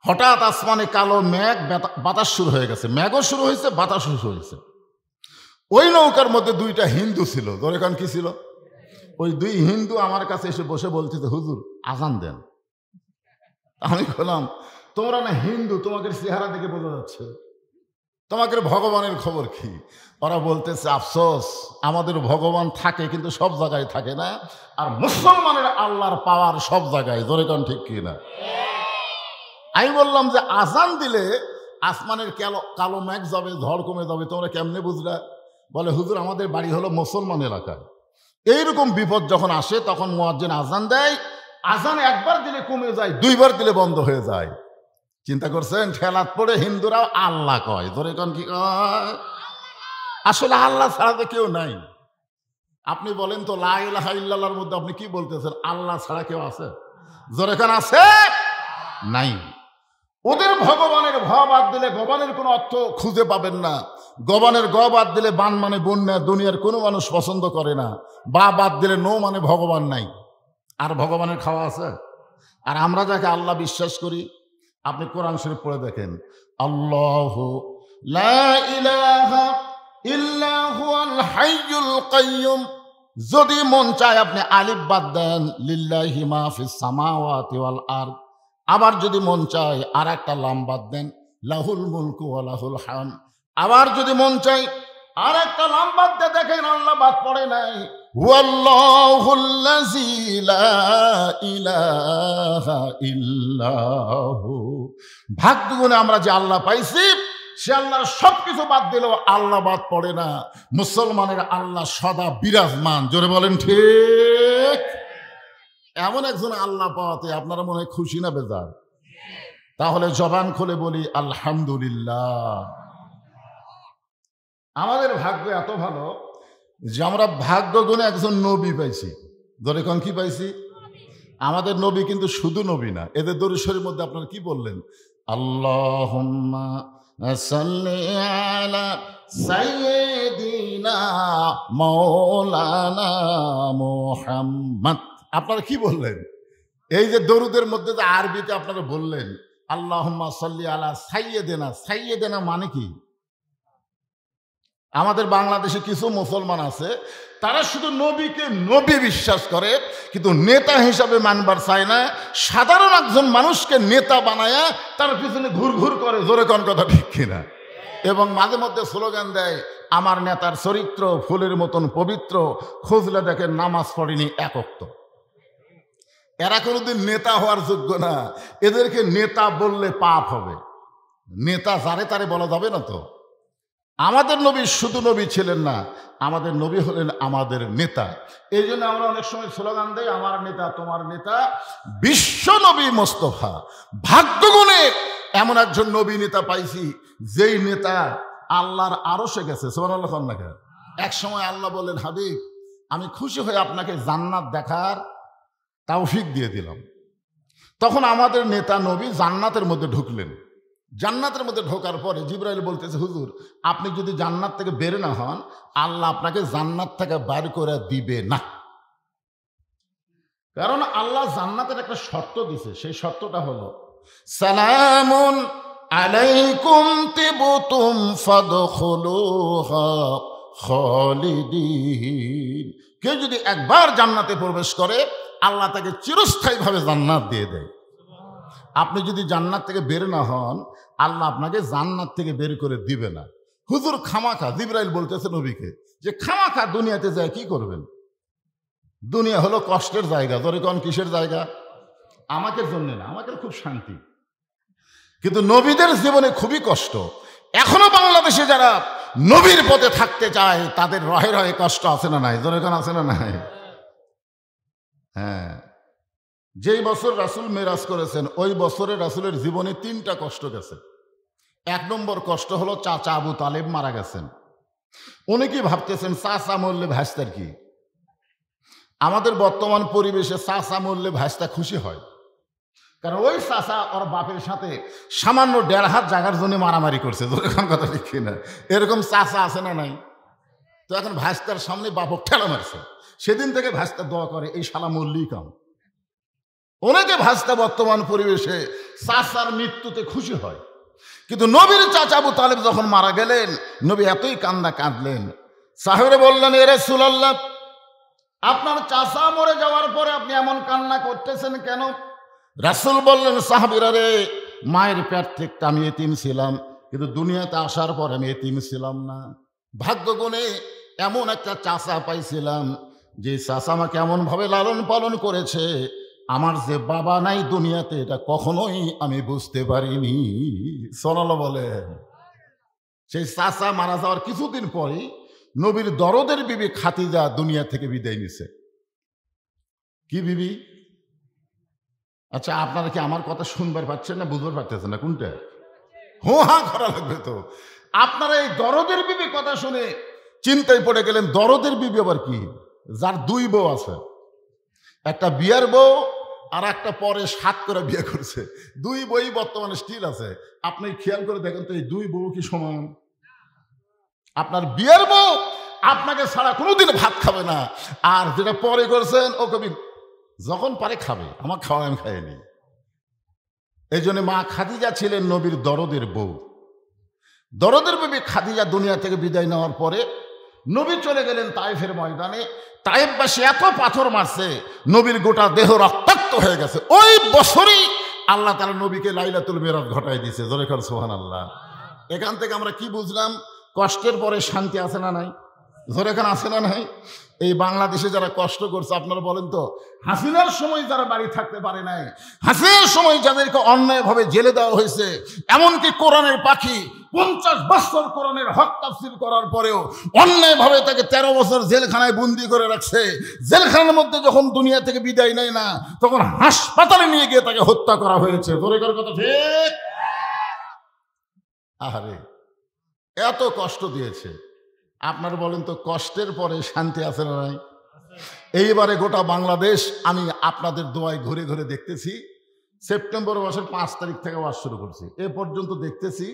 হঠাৎ আসমানে কালো মেঘ, বাতাস শুরু হয়ে গেছে। মেঘও শুরু হয়েছে, বাতাস শুরু হয়েছে। ওই নৌকার মধ্যে দুইটা হিন্দু ছিল। ধরে কারণ কি ছিল? ওই দুই হিন্দু আমার কাছে এসে বসে বলছে যে হুজুর আজান দেন। আমি বললাম তোমরা না হিন্দু, তোমাকে চেহারা দেখে বোঝা যাচ্ছে, তোমাদের ভগবানের খবর কি? ওরা বলতেছে আফসোস, আমাদের ভগবান থাকে কিন্তু সব জায়গায় থাকে না, আর মুসলমানের আল্লাহর পাওয়ার সব জায়গায়। জোরে কারণ ঠিক কি না? আমি বললাম যে আজান দিলে আসমানের কালো মেঘ যাবে, ঝড় কমে যাবে, তোমরা কেমনে বুঝলা? বলে হুজুর আমাদের বাড়ি হলো মুসলমান এলাকায়, এইরকম বিপদ যখন আসে তখন মুয়াজ্জিন আজান দেয়, আজান একবার দিলে কমে যায়, দুইবার দিলে বন্ধ হয়ে যায়। চিন্তা করছেন? ঠেলাত পড়ে হিন্দুরাও আল্লাহ কয়। ধরে কোন কি কয়? আসলে আল্লাহ ছাড়া তো কেউ নাই। আপনি বলেন তো লা ইলাহা ইল্লাল্লাহর মধ্যে আপনি কি বলতেছেন? আল্লাহ ছাড়া কেউ আছে? জোরে কান আছে? নাই। ওদের ভগবানের ভ বাদ দিলে গবানের কোনো অর্থ খুঁজে পাবেন না। গবানের গ বাদ দিলে বান মানে বন্যা, দুনিয়ার কোনো মানুষ পছন্দ করে না। বা বাদ দিলে নো মানে ভগবান নাই। আর ভগবানের খাওয়া আছে? আর আমরা যাকে আল্লাহ বিশ্বাস করি, আপনি কোরআন শরীফ পড়ে দেখেন, আল্লাহু লা ইলাহা ইল্লা হুয়াল হাইয়ুল কাইয়ুম। যদি মন চায় আপনি আলিফ বাদ দেন, লিল্লাহি মা ফিস সামাওয়াতি ওয়াল আরদ। আবার যদি মন চায় আর একটা লাম বাদ দেন, লাহুল মুলকু ওয়া লাহুল হামদ। আবার যদি মন চায় আর একটা লাম বাদ দিয়ে দেখেন আল্লাহ বাদ পড়ে নাই, ওয়াল্লাহুল্লাযী লা ইলাহা ইল্লাহু। ভাগ্য গুণে আমরা যে আল্লাহ পাইছি, সে আল্লাহর সবকিছু বাদ দিলেও আল্লাহ বাদ পড়ে না। মুসলমানের আল্লাহ সদা বিরাজমান। জোরে বলেন ঠিক? এমন একজন আল্লাহ পাওয়াতে আপনারা মনে হয় খুশি না বেজার? তাহলে জবান খুলে বলি আলহামদুলিল্লাহ। আমাদের ভাগ্য এত ভালো যে আমরা ভাগ্য গুণে একজন নবী পাইছি। ধরে কোন কি পাইছি? আমাদের নবী কিন্তু শুধু নবী না, এদের দরুদ শরীফের মধ্যে আপনারা কি বললেন? আল্লাহুম্মা সাল্লি আলা সাইয়্যিদিনা মাওলানা মুহাম্মদ। আপনারা কি বললেন? এই যে দরুদের মধ্যে যে আরবিতে আপনারা বললেন আল্লাহুম্মা সাল্লি আলা সাইয়্যিদিনা, সাইয়্যিদিনা মানে কি? আমাদের বাংলাদেশে কিছু মুসলমান আছে, তারা শুধু নবীকে নবী বিশ্বাস করে কিন্তু নেতা হিসাবে মানবার চায় না। সাধারণ একজন মানুষকে নেতা বানায়া তার পিছনে ঘুরঘুর করে। জোরে কোন কথা ঠিক কিনা? এবং মাঝে মধ্যে স্লোগান দেয় আমার নেতার চরিত্র ফুলের মতন পবিত্র, খুঁজলে দেখে নামাজ পড়েনি এক ওয়াক্ত। এরা কোনোদিন নেতা হওয়ার যোগ্য না। এদেরকে নেতা বললে পাপ হবে। নেতা যারে তারে বলা যাবে না তো। আমাদের নবী শুধু নবী ছিলেন না, আমাদের নবী হলেন আমাদের নেতা। এই জন্য আমরা অনেক সময় স্লোগান দেই আমার নেতা তোমার নেতা বিশ্ব নবী মোস্তফা। ভাগ্যগুণে এমন একজন নবী নেতা পাইছি, যেই নেতা আল্লাহর আরশে গেছে। সুবহানাল্লাহ। এক সময় আল্লাহ বললেন হাবিব আমি খুশি হয়ে আপনাকে জান্নাত দেখার তৌফিক দিয়ে দিলাম। তখন আমাদের নেতা নবী জান্নাতের মধ্যে ঢুকলেন। জান্নাতের মধ্যে ঢোকার পরে জিবরাইল বলতেছে হুজুর আপনি যদি জান্নাত থেকে বের না হন, আল্লাহ আপনাকে জান্নাত থেকে বাইর করে দিবে না। কারণ আল্লাহ জান্নাতের একটা শর্ত দিছে, সেই শর্তটা হলো সালামুন আলাইকুম তিবতুম ফাদখুলুহা খালিদিন। কেউ যদি একবার জান্নাতে প্রবেশ করে আল্লাহ তাকে চিরস্থায়ীভাবে জান্নাত দিয়ে দেয়। আপনি যদি জান্নাত থেকে বের না হন, আল্লাহ আপনাকে জান্নাত থেকে বের করে দিবে না। হুজুর খামাখা জিবরাইল বলতেছে নবীকে যে খামাখা দুনিয়াতে যায় কি করবেন? দুনিয়া হলো কষ্টের জায়গা। ধরে কোন কিসের জায়গা? আমাকে জন্য না, আমাকে খুব শান্তি, কিন্তু নবীদের জীবনে খুবই কষ্ট। এখনো বাংলাদেশে যারা নবীর পথে থাকতে চায় তাদের রহে রহে কষ্ট আছে না নাই? ধরে কোন আছে না নাই? হ্যাঁ, যেই বছর রাসূল মেরাজ করেছেন ওই বছরে রাসূলের জীবনে 3টা কষ্ট গেছে। 1 নম্বর কষ্ট হলো চাচা আবু তালেব মারা গেছেন। উনি কি ভাবতেছেন চাচা মরলে ভাইস্তার কি? আমাদের বর্তমান পরিবেশে চাচা মরলে ভাইস্তা খুশি হয়, কারণ ওই চাচা ওর বাপের সাথে সামান্য 1.5 হাত জায়গার জন্য মারামারি করছে। এখন কথা ঠিক না? এরকম চাচা আছে না নাই? তো এখন ভাইস্তার সামনে বাপক ঠেলা মারছে, সেদিন থেকে ভাইস্তা দোয়া করে এই শালা মরলেই কাম। অনেকে ভাস্তা বর্তমান পরিবেশে চাচার মৃত্যুতে খুশি হয়, কিন্তু নবীর চাচা আবু তালেব যখন মারা গেলেন নবী এতই কান্না কাঁদলেন। সাহেবরে বললেন, এ রাসূলুল্লাহ, আপনার চাচা মরে যাওয়ার পরে আপনি এমন কান্না করতেছেন কেন? রাসূল বললেন, সাহাবীরা রে, মায়ের পেট থেকে আমি এতিম ছিলাম, কিন্তু দুনিয়াতে আসার পর আমি এতিম ছিলাম না। ভাগ্য গুণে এমন একটা চাচা পাইছিলাম, যে চাচা আমাকে এমনভাবে লালন পালন করেছে, আমার যে বাবা নাই দুনিয়াতে এটা কখনোই আমি বুঝতে পারিনি। সুবহানাল্লাহ বলেন। সেই চাচা মারা যাওয়ার কিছুদিন পরেই নবীর দরদের বিবি খাদিজা দুনিয়া থেকে বিদায় নিছে। কি বিবি? আচ্ছা, আপনারা কি আমার কথা শুনবার পাচ্ছেন না বুঝবার পারতেছেন না? কোনটা? হো হা করা লাগবে তো। আপনারা এই দরদের বিবি কথা শুনে চিন্তায় পড়ে গেলেন, দরদের বিবি আবার কি? যার দুই বউ আছে, একটা বিয়ার বউ আর একটা পরে 7 করে বিয়ে করছে, দুই বই বর্তমানে স্টিল আছে। আপনি খেয়াল করে দেখেন তো, এই দুই বউ কি সমান? আপনার বিয়ের বউ আপনাকে ছাড়া কোনোদিন ভাত খাবে না, আর যেটা পরে করছেন ও কবি যখন পারে খাবে, আমার খাওয়া আমি খাইনি। এই জন্য মা খাদিজা ছিলেন নবীর দরদের বউ। দরদের বিবি খাদিজা দুনিয়া থেকে বিদায় নেওয়ার পরে নবী চলে গেলেন তায়েফের ময়দানে। তায়েফবাসী এত পাথর মারছে, নবীর গোটা দেহ রক্তাক্ত হয়ে গেছে। ওই বছরই আল্লাহ তাআলা নবীকে লাইলাতুল মিরাজ ঘটায় দিয়েছে। জোরে কর সুবহানাল্লাহ। এখান থেকে আমরা কি বুঝলাম? কষ্টের পরে শান্তি আছে না নাই? জোরে এখানে আছে না নাই? এই বাংলাদেশে যারা কষ্ট করছে, আপনারা বলেন তো, হাসিনার সময় যারা বাড়ি থাকতে পারে নাই, হাসিনার সময় যাদেরকে অন্যায়ভাবে জেলে দেওয়া হয়েছে, এমনকি কোরআনের পাখি 50 বছর কোরআনের হক তাফসীর করার পরেও অন্যায়ভাবে তাকে 13 বছর জেলখানায় বন্দি করে রাখছে। জেলখানার মধ্যে যখন দুনিয়া থেকে বিদায় নেয় না, তখন হাসপাতালে নিয়ে গিয়ে তাকে হত্যা করা হয়েছে। জোরে কর কথা ঠিক? আহারে, এত কষ্ট দিয়েছে। আপনার বলেন তো, কষ্টের পরে শান্তি আছে না নাই? এইবারে গোটা বাংলাদেশ আমি আপনাদের দোয়ায় ঘুরে ঘুরে দেখতেছি। সেপ্টেম্বর মাসের 5 তারিখ থেকে ওয়াজ শুরু করছি, এ পর্যন্ত দেখতেছি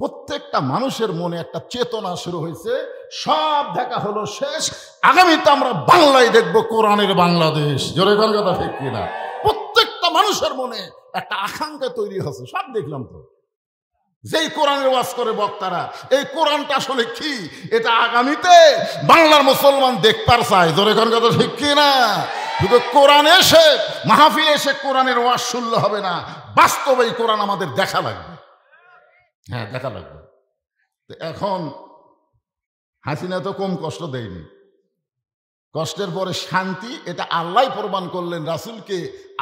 প্রত্যেকটা মানুষের মনে একটা চেতনা শুরু হয়েছে। সব দেখা হলো শেষ, আগামীতে আমরা বাংলায় দেখবো কোরআনের বাংলাদেশ। জোরে কোন কথা ঠিক কিনা? প্রত্যেকটা মানুষের মনে একটা আকাঙ্ক্ষা তৈরি হচ্ছে। সব দেখলাম তো, যেই কোরআনের ওয়াজ করে বক্তারা, এই কোরআনটা আসলে কি, এটা আগামীতে বাংলার মুসলমান দেখবার চায়। জোরে কোন কথা ঠিক কিনা? শুধু কোরআন এসে মাহফিলে এসে কোরআনের ওয়াজ শুনলে হবে না, বাস্তবে এই কোরআন আমাদের দেখা লাগবে। হ্যাঁ, দেখা লাগবে। তো এখন হাসিনা তো কম কষ্ট দেয়নি। কষ্টের পরে শান্তি, এটা আল্লাহ প্রমাণ করলেন রাসূলকে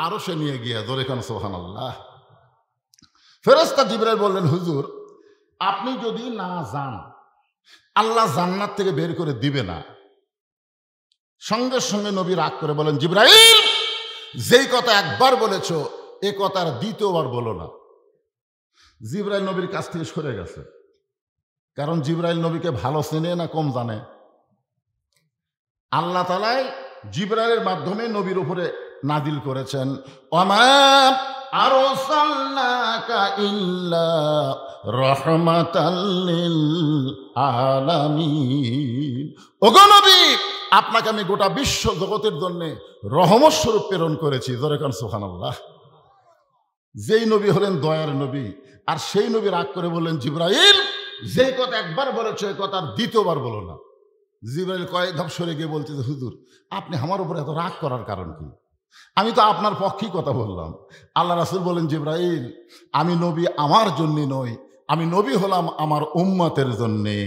আরশে নিয়ে গিয়ে। জোরে কোন সুবহানাল্লাহ। ফেরেশতা জিবরাইল বললেন, হুজুর, আপনি যদি না যান, আল্লাহ জান্নাত থেকে বের করে দিবে না। সঙ্গে সঙ্গে নবী রাগ করে বলেন, জিবরাইল, যেই কথা একবার বলেছো, এ কথার দ্বিতীয়বার বলো না। জিবরাইল নবীর কাছ থেকে সরে গেছে, কারণ জিবরাইল নবীকে ভালো চেনে না কম জানে। আল্লাহ তাআলা জিবরাইলের মাধ্যমে নবীর উপরে নাজিল করেছেন, ওমা আরসালনাকা ইল্লা রাহমাতাল লিল আলামিন। ওগো নবী, আপনাকে আমি গোটা বিশ্ব জগতের জন্য রহমত স্বরূপ প্রেরণ করেছি। জোরে কোন সুবহানাল্লাহ। যেই নবী হলেন দয়ার নবী, আর সেই নবী রাগ করে বললেন, জিবরাইল, যেই কথা একবার বলেছো, এই কথা আর দ্বিতীয়বার বলো না। জিবরাইল কয়েক ধাপ সরে গিয়ে বলছে, হুজুর, আপনি আমার উপরে এত রাগ করার কারণ কি? আমি তো আপনার পক্ষেই কথা বললাম। আল্লাহ রাসূল বলেন, জিবরাইল, আমি নবী আমার জন্য নই, আমি নবী হলাম আমার উম্মতের জন্যে।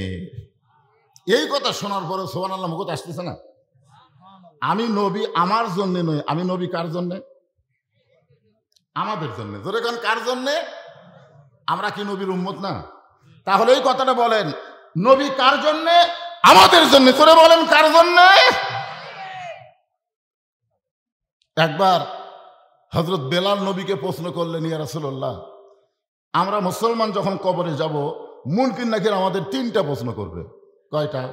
এই কথা শোনার পরে সুবহানাল্লাহ মুখে আসতেছে না? আমি নবী আমার জন্য নই, আমি নবী কার জন্যে? আমাদের জন্য। ধরে কোন কার জন্যে? আমরা কি নবীর উম্মত না? তাহলে এই কথাটা বলেন, নবী কার জন্যে? আমাদের জন্য। করে বলেন, কার জন্যে? একবার হযরত বেলাল নবীকে প্রশ্ন করলেন, ইয়া রাসূলুল্লাহ, আমরা মুসলমান যখন কবরে যাব, মুনকির নাকির আমাদের 3টা প্রশ্ন করবে। কয়টা?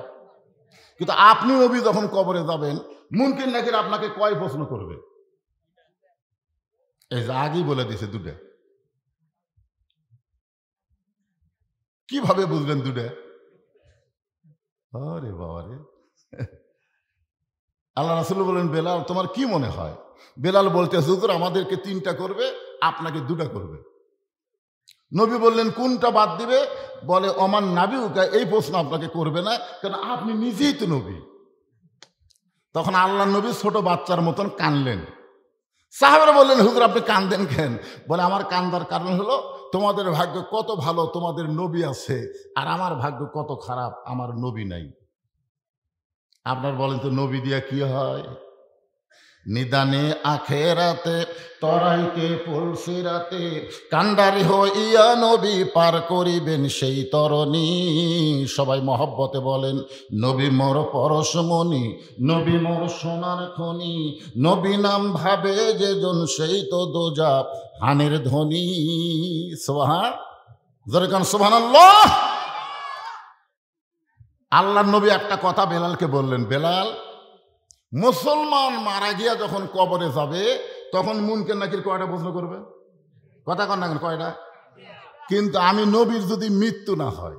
কিন্তু আপনি নবী যখন কবরে যাবেন, মুনকির নাকির আপনাকে কয় প্রশ্ন করবে? এই যে আগেই বলে দিয়েছে 2টা। কিভাবে বুঝলেন 2টা? আরে বাবা রে। আল্লাহ রাসূল বলেন, বেলাল, তোমার কি মনে হয়? বেলাল বলতে, হুজুর, আমাদেরকে 3টা করবে, আপনাকে 2টা করবে। নবী বললেন কোনটা বাদ দিবে? বলে ওমান নাবিউকা, এই প্রশ্ন আপনাকে করবে না, কারণ আপনি নিজেই তো নবী। তখন আল্লাহ নবী ছোট বাচ্চার মতন কানলেন। সাহাবারা বললেন হুজুর আপনি কান্দেন কেন? বলে আমার কান্দার কারণ হলো তোমাদের ভাগ্য কত ভালো, তোমাদের নবী আছে, আর আমার ভাগ্য কত খারাপ, আমার নবী নাই। আপনার বলেন তো নবী দিয়া কি হয়? নিদানে আখেরাতে তরাইতে পুলসিরাতে কান্ডারি হইয়া নবী পার করিবেন সেই তরণী। সবাই মহব্বতে বলেন নবী মোর পরশমণি, নবী মোর সোনার খনি, নবী নাম ভাবে যেজন সেই তো দোজা হানের ধ্বনি। সুবহান, জোরে কান সুবহানাল্লাহ। আল্লাহর নবী একটা কথা বেলালকে বললেন, বেলাল মুসলমান মারা গিয়া যখন কবরে যাবে তখন মুনকার নাকির কয়টা প্রশ্ন করবে? কথা কন না কেন, কয়টা? কিন্তু আমি নবীর যদি মৃত্যু না হয়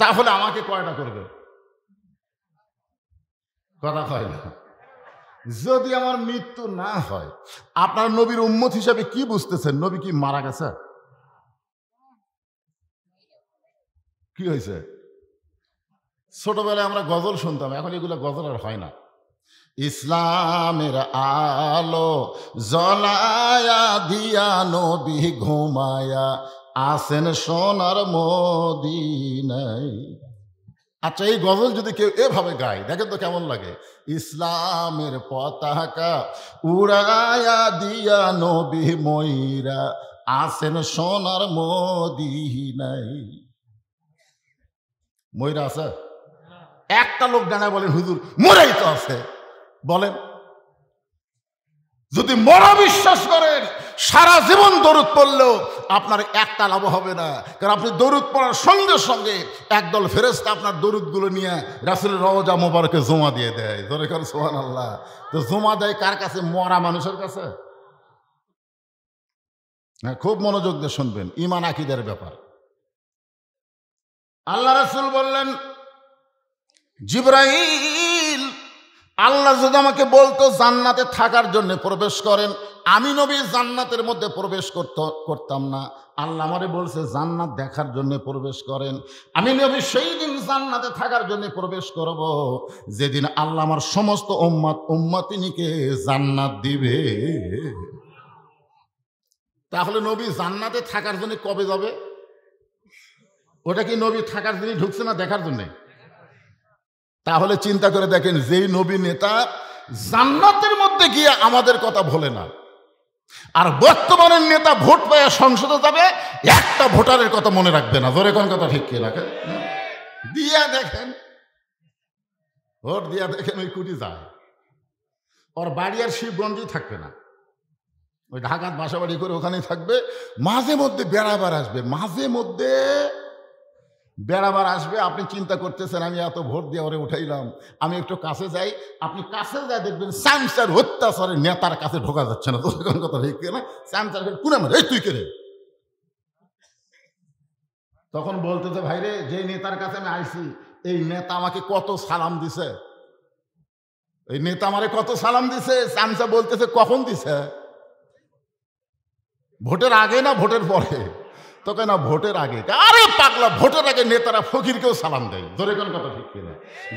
তাহলে আমাকে কয়টা করবে? কথা কয় না। যদি আমার মৃত্যু না হয়, আপনার নবীর উম্মত হিসাবে কি বুঝতেছেন? নবী কি মারা গেছে? কি হয়েছে? ছোটবেলায় আমরা গজল শুনতাম, এখন এগুলো গজল আর হয় না। ইসলামের আলো জ্বলায়া দিয়া নবী ঘুমায়া আসেন সোনার মদিনায়। আচ্ছা, এই গজল যদি কেউ এভাবে গায় দেখেন তো কেমন লাগে? ইসলামের পতাকা উড়ায়া দিয়া নবী ময়রা আসেন সোনার মদিনায়। ময়রা আছে? একটা লোক ডাঙায় বলেন হুজুর মরাই তো আছে। বলেন, যদি মরা বিশ্বাস করেন সারা জীবন দরুদ পড়লেও আপনার একটা লাভ হবে না, কারণ আপনি দরুদ পড়ার সঙ্গে সঙ্গে একদল ফেরেশতা আপনার দরুদগুলো নিয়ে রাসূলের রওজা মোবারকে জমা দিয়ে দেয়। ধরে কর সুবহানাল্লাহ। তো জমা দেয় কার কাছে? মরা মানুষের কাছে। হ্যাঁ, খুব মনোযোগ দিয়ে শুনবেন, ঈমান আকীদার ব্যাপার। আল্লাহ রাসূল বললেন, জিবরাইল, আল্লাহ যদি আমাকে বলতো জান্নাতে থাকার জন্য প্রবেশ করেন, আমি নবী জান্নাতের মধ্যে প্রবেশ করতাম না। আল্লাহ আমারে বলছে জান্নাত দেখার জন্য প্রবেশ করেন, আমি নবী সেই দিন জান্নাতে থাকার জন্য প্রবেশ করব যেদিন আল্লাহ আমার সমস্ত উম্মতিনীকে জান্নাত দিবে। তাহলে নবী জান্নাতে থাকার জন্য কবে যাবে? ওটা কি নবী থাকার জন্য ঢুকছে না দেখার জন্যে? তাহলে চিন্তা করে দেখেন, যেই নবী নেতা জান্নাতের মধ্যে গিয়ে আমাদের কথা ভোলে না, আর বর্তমানের নেতা ভোট পাইয়া সংসদে যাবে একটা ভোটারের কথা মনে রাখবে না। জোরে কোন কথা ঠিক কি রাখেন? দিয়া দেখেন, ভোট দিয়া দেখেন ওই কুটি যায়, ওর বাড়ি আর শিবগঞ্জই থাকবে না, ওই ঢাকার বাসা বাড়ি করে ওখানেই থাকবে। মাঝে মধ্যে বেড়াবার আসবে, মাঝে মধ্যে বেড়াবার আসবে। আপনি চিন্তা করতেছেন আমি এত ভোট দিয়ে ওরে উঠাইলাম, আমি একটু কাছে যাই, আপনি কাছে যাই দেখবেন স্যামসার অত্যাচারে নেতার কাছে ঢোকা যাচ্ছে না। তোর কোন কথা ঠিক না? স্যামসার কোন এই তুই কে রে? তখন বলতেছে ভাইরে, যে নেতার কাছে আমি আইছি এই নেতা আমাকে কত সালাম দিছে, এই নেতা আমারে কত সালাম দিছে। স্যামসা বলতেছে কখন দিছে? ভোটের আগে না ভোটের পরে? তোকে না ভোটের আগে। আরে পাগলা, ভোটের আগে নেতারা ফকিরকেও সালাম দেয়। ধরে কোন কথা ঠিক কিনা?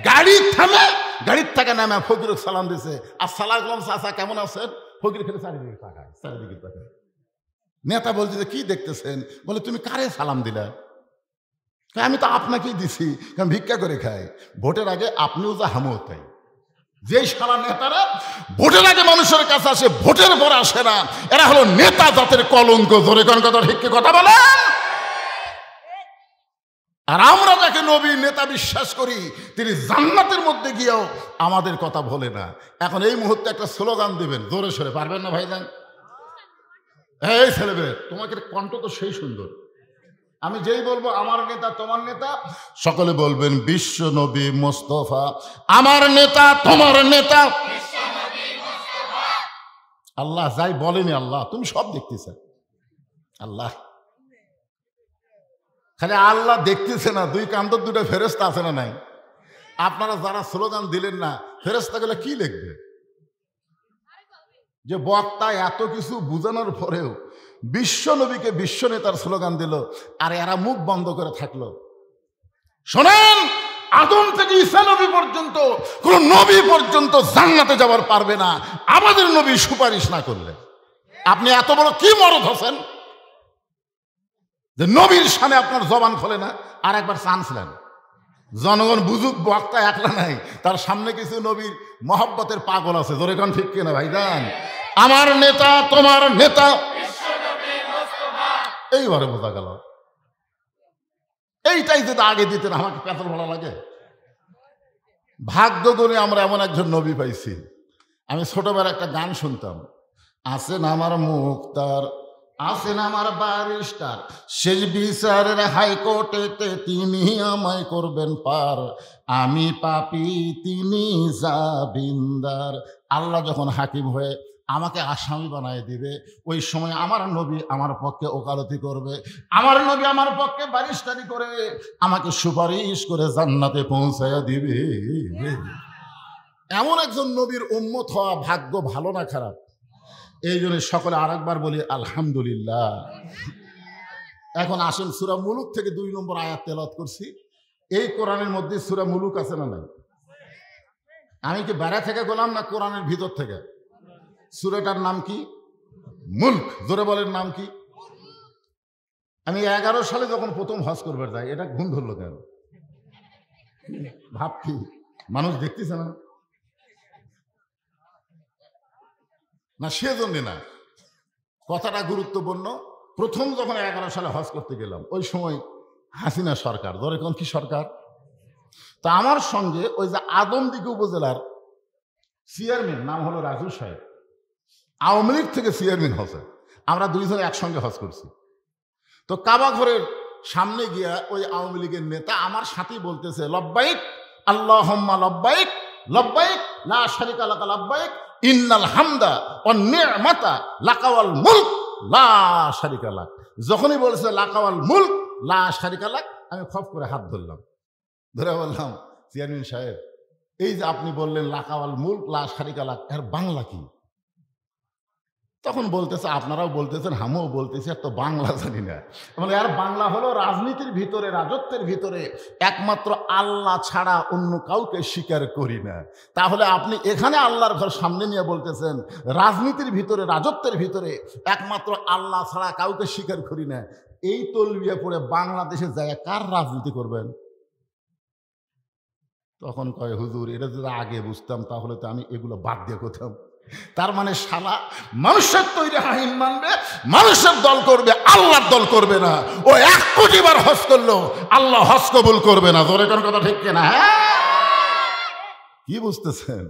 গাড়ি থামে, গাড়ির থেকে নামে ফকিরকে সালাম দিছে, আসসালামু আলাইকুম চাচা কেমন আছেন? ফকির খেলে চারিদিকে তাকায়, চারিদিকে তাকায়। নেতা বলছে কি দেখতেছেন? বলে তুমি কারে সালাম দিলা? আমি তো আপনাকেই দিছি, কারণ ভিক্ষা করে খাই। ভোটের আগে আপনিও যা হামও তাই। যে সারা নেতারা ভোটের আগে মানুষের কাছে আসে, ভোটের পর আসে না, এরা হলো নেতা জাতের কলঙ্ক। ধরে কোন কথা ঠিক কথা বলে? আর আমরা যাকে নবী নেতা বিশ্বাস করি তিনি জান্নাতের মধ্যে গিয়েও আমাদের কথা বলে না। এখন এই মুহূর্তে একটা স্লোগান দিবেন, জোরে সরে পারবেন না ভাইজান? এই ছেলেবেলে, তোমাকে কণ্ঠ তো সেই সুন্দর, আমি যেই বলবো আমার নেতা তোমার নেতা, সকলে বলবেন বিশ্ব নবী মোস্তফা আমার নেতা তোমার নেতা। আল্লাহ যাই বলেনি, আল্লাহ তুমি সব দেখতেছে। আল্লাহ খালি আল্লাহ দেখতেছে না, দুই কান্তর দুটো ফেরেশতা আছে না নাই? আপনারা যারা স্লোগান দিলেন না, ফেরেশতাগুলো কি লিখবে? যে বক্তা এত কিছু বুঝানোর পরেও বিশ্ব নবীকে বিশ্ব নেতার স্লোগান দিল, আর এরা মুখ বন্ধ করে থাকলো। শোনেন, আদম থেকে ঈসা নবী পর্যন্ত কোন নবী পর্যন্ত জান্নাতে যাবার পারবে না আমাদের নবী সুপারিশ না করলে। আপনি এত বড় কি মরদ হোসেন যে নবীর সামনে আপনার জবান খোলে না? আর একবার চান্স নেন, জনগণ বুঝুক বক্তা একলা নাই, তার সামনে কিছু নবীর মহব্বতের পাগল আছে। জোরে কোন ঠিক কিনা ভাইজান? আমার নেতা তোমার নেতা, এইবারে বোঝা গেল। এইটাই যদি আগে দিতেন আমাকে পেতল ভালো লাগে। ভাগ্য গুণে আমরা এমন একজন নবী পাইছি। আমি ছোটবেলা একটা গান শুনতাম, আছেন আমার মুক্তার, আছেন আমার ব্যারিস্টার, শেষ বিচারের হাইকোর্টেতে তিনি আমায় করবেন পার, আমি পাপী তিনি জামিনদার। আল্লাহ যখন হাকিম হয়ে আমাকে আসামি বানায় দিবে, ওই সময় আমার নবী আমার পক্ষে ওকালতি করবে, আমার নবী আমার পক্ষে ব্যারিস্টারি করে আমাকে সুপারিশ করে জান্নাতে পৌঁছায়া দিবে। এমন একজন নবীর উম্মত হওয়া ভাগ্য ভালো না খারাপ? এই জন্য সকলে আরেকবার বলি আলহামদুলিল্লাহ। এখন আসেন, সূরা মুলুক থেকে 2 নম্বর আয়াত তেলাওয়াত করছি। এই কোরআনের মধ্যে সূরা মুলুক আছে না নাই? আমি কি বাইরে থেকে বললাম না কোরআনের ভিতর থেকে? সূরাটার নাম কি? মুলক। জোরে বলেন, নাম কি? আমি 11 সালে যখন প্রথম হজ করবার যাই, এটা ঘুম ধরলো কেন ভাবছি, মানুষ দেখতেছে না, না সেজন্য না, কথাটা গুরুত্বপূর্ণ। প্রথম যখন 11 সালে হজ করতে গেলাম, ওই সময় হাসিনা সরকার, ধরে কোন কি সরকার, তা আমার সঙ্গে ওই যে আদমদীঘি উপজেলার চেয়ারম্যান, নাম হলো রাজু সাহেব, আওয়ামী লীগ থেকে চেয়ারম্যান হচ্ছে, আমরা দুইজনে একসঙ্গে হজ করছি। তো কাবা ঘরের সামনে গিয়া ওই আওয়ামী লীগের নেতা আমার সাথেই বলতেছে, লব্বাইক আল্লাহুম্মা লব্বাইক, লব্বাইক লা শারিকা লাকা লব্বাইক, ইন্নাল হামদা ওয়ান নি'মাতা লাকা ওয়াল মুলক লা শারিকা লাক। যখনই বলেছে লাকা ওয়াল মুলক লা শারিকা লাক, আমি খপ করে হাত ধরলাম, ধরে বললাম, চেয়ারম্যান সাহেব, এই যে আপনি বললেন লাকা ওয়াল মুলক লা শারিকা লাক, এর বাংলা কি? তখন বলতেছে, আপনারাও বলতেছেন, আমিও বলতেছি, আর তো বাংলা জানি না। মানে আর বাংলা হলো রাজনীতির ভিতরে, রাজত্বের ভিতরে একমাত্র আল্লাহ ছাড়া অন্য কাউকে স্বীকার করি না। তাহলে আপনি এখানে আল্লাহর ঘর সামনে নিয়ে বলতেছেন রাজনীতির ভিতরে, রাজত্বের ভিতরে একমাত্র আল্লাহ ছাড়া কাউকে স্বীকার করি না। এই তলবিয়া পড়ে বাংলাদেশে যায় কার রাজনীতি করবেন? তখন কয়, হুজুর, এটা যদি আগে বুঝতাম তাহলে তো আমি এগুলো বাদ দিয়ে করতাম। তার মানে শালা মানুষের তৈরি হাহিম মানবে, মানুষের দল করবে, আল্লাহর দল করবে না। ও 1 কোটি বার হজ করলো, আল্লাহ হজ কবুল করবে না। ধরে কোন কথা ঠিক কিনা? কি বুঝতেছেন?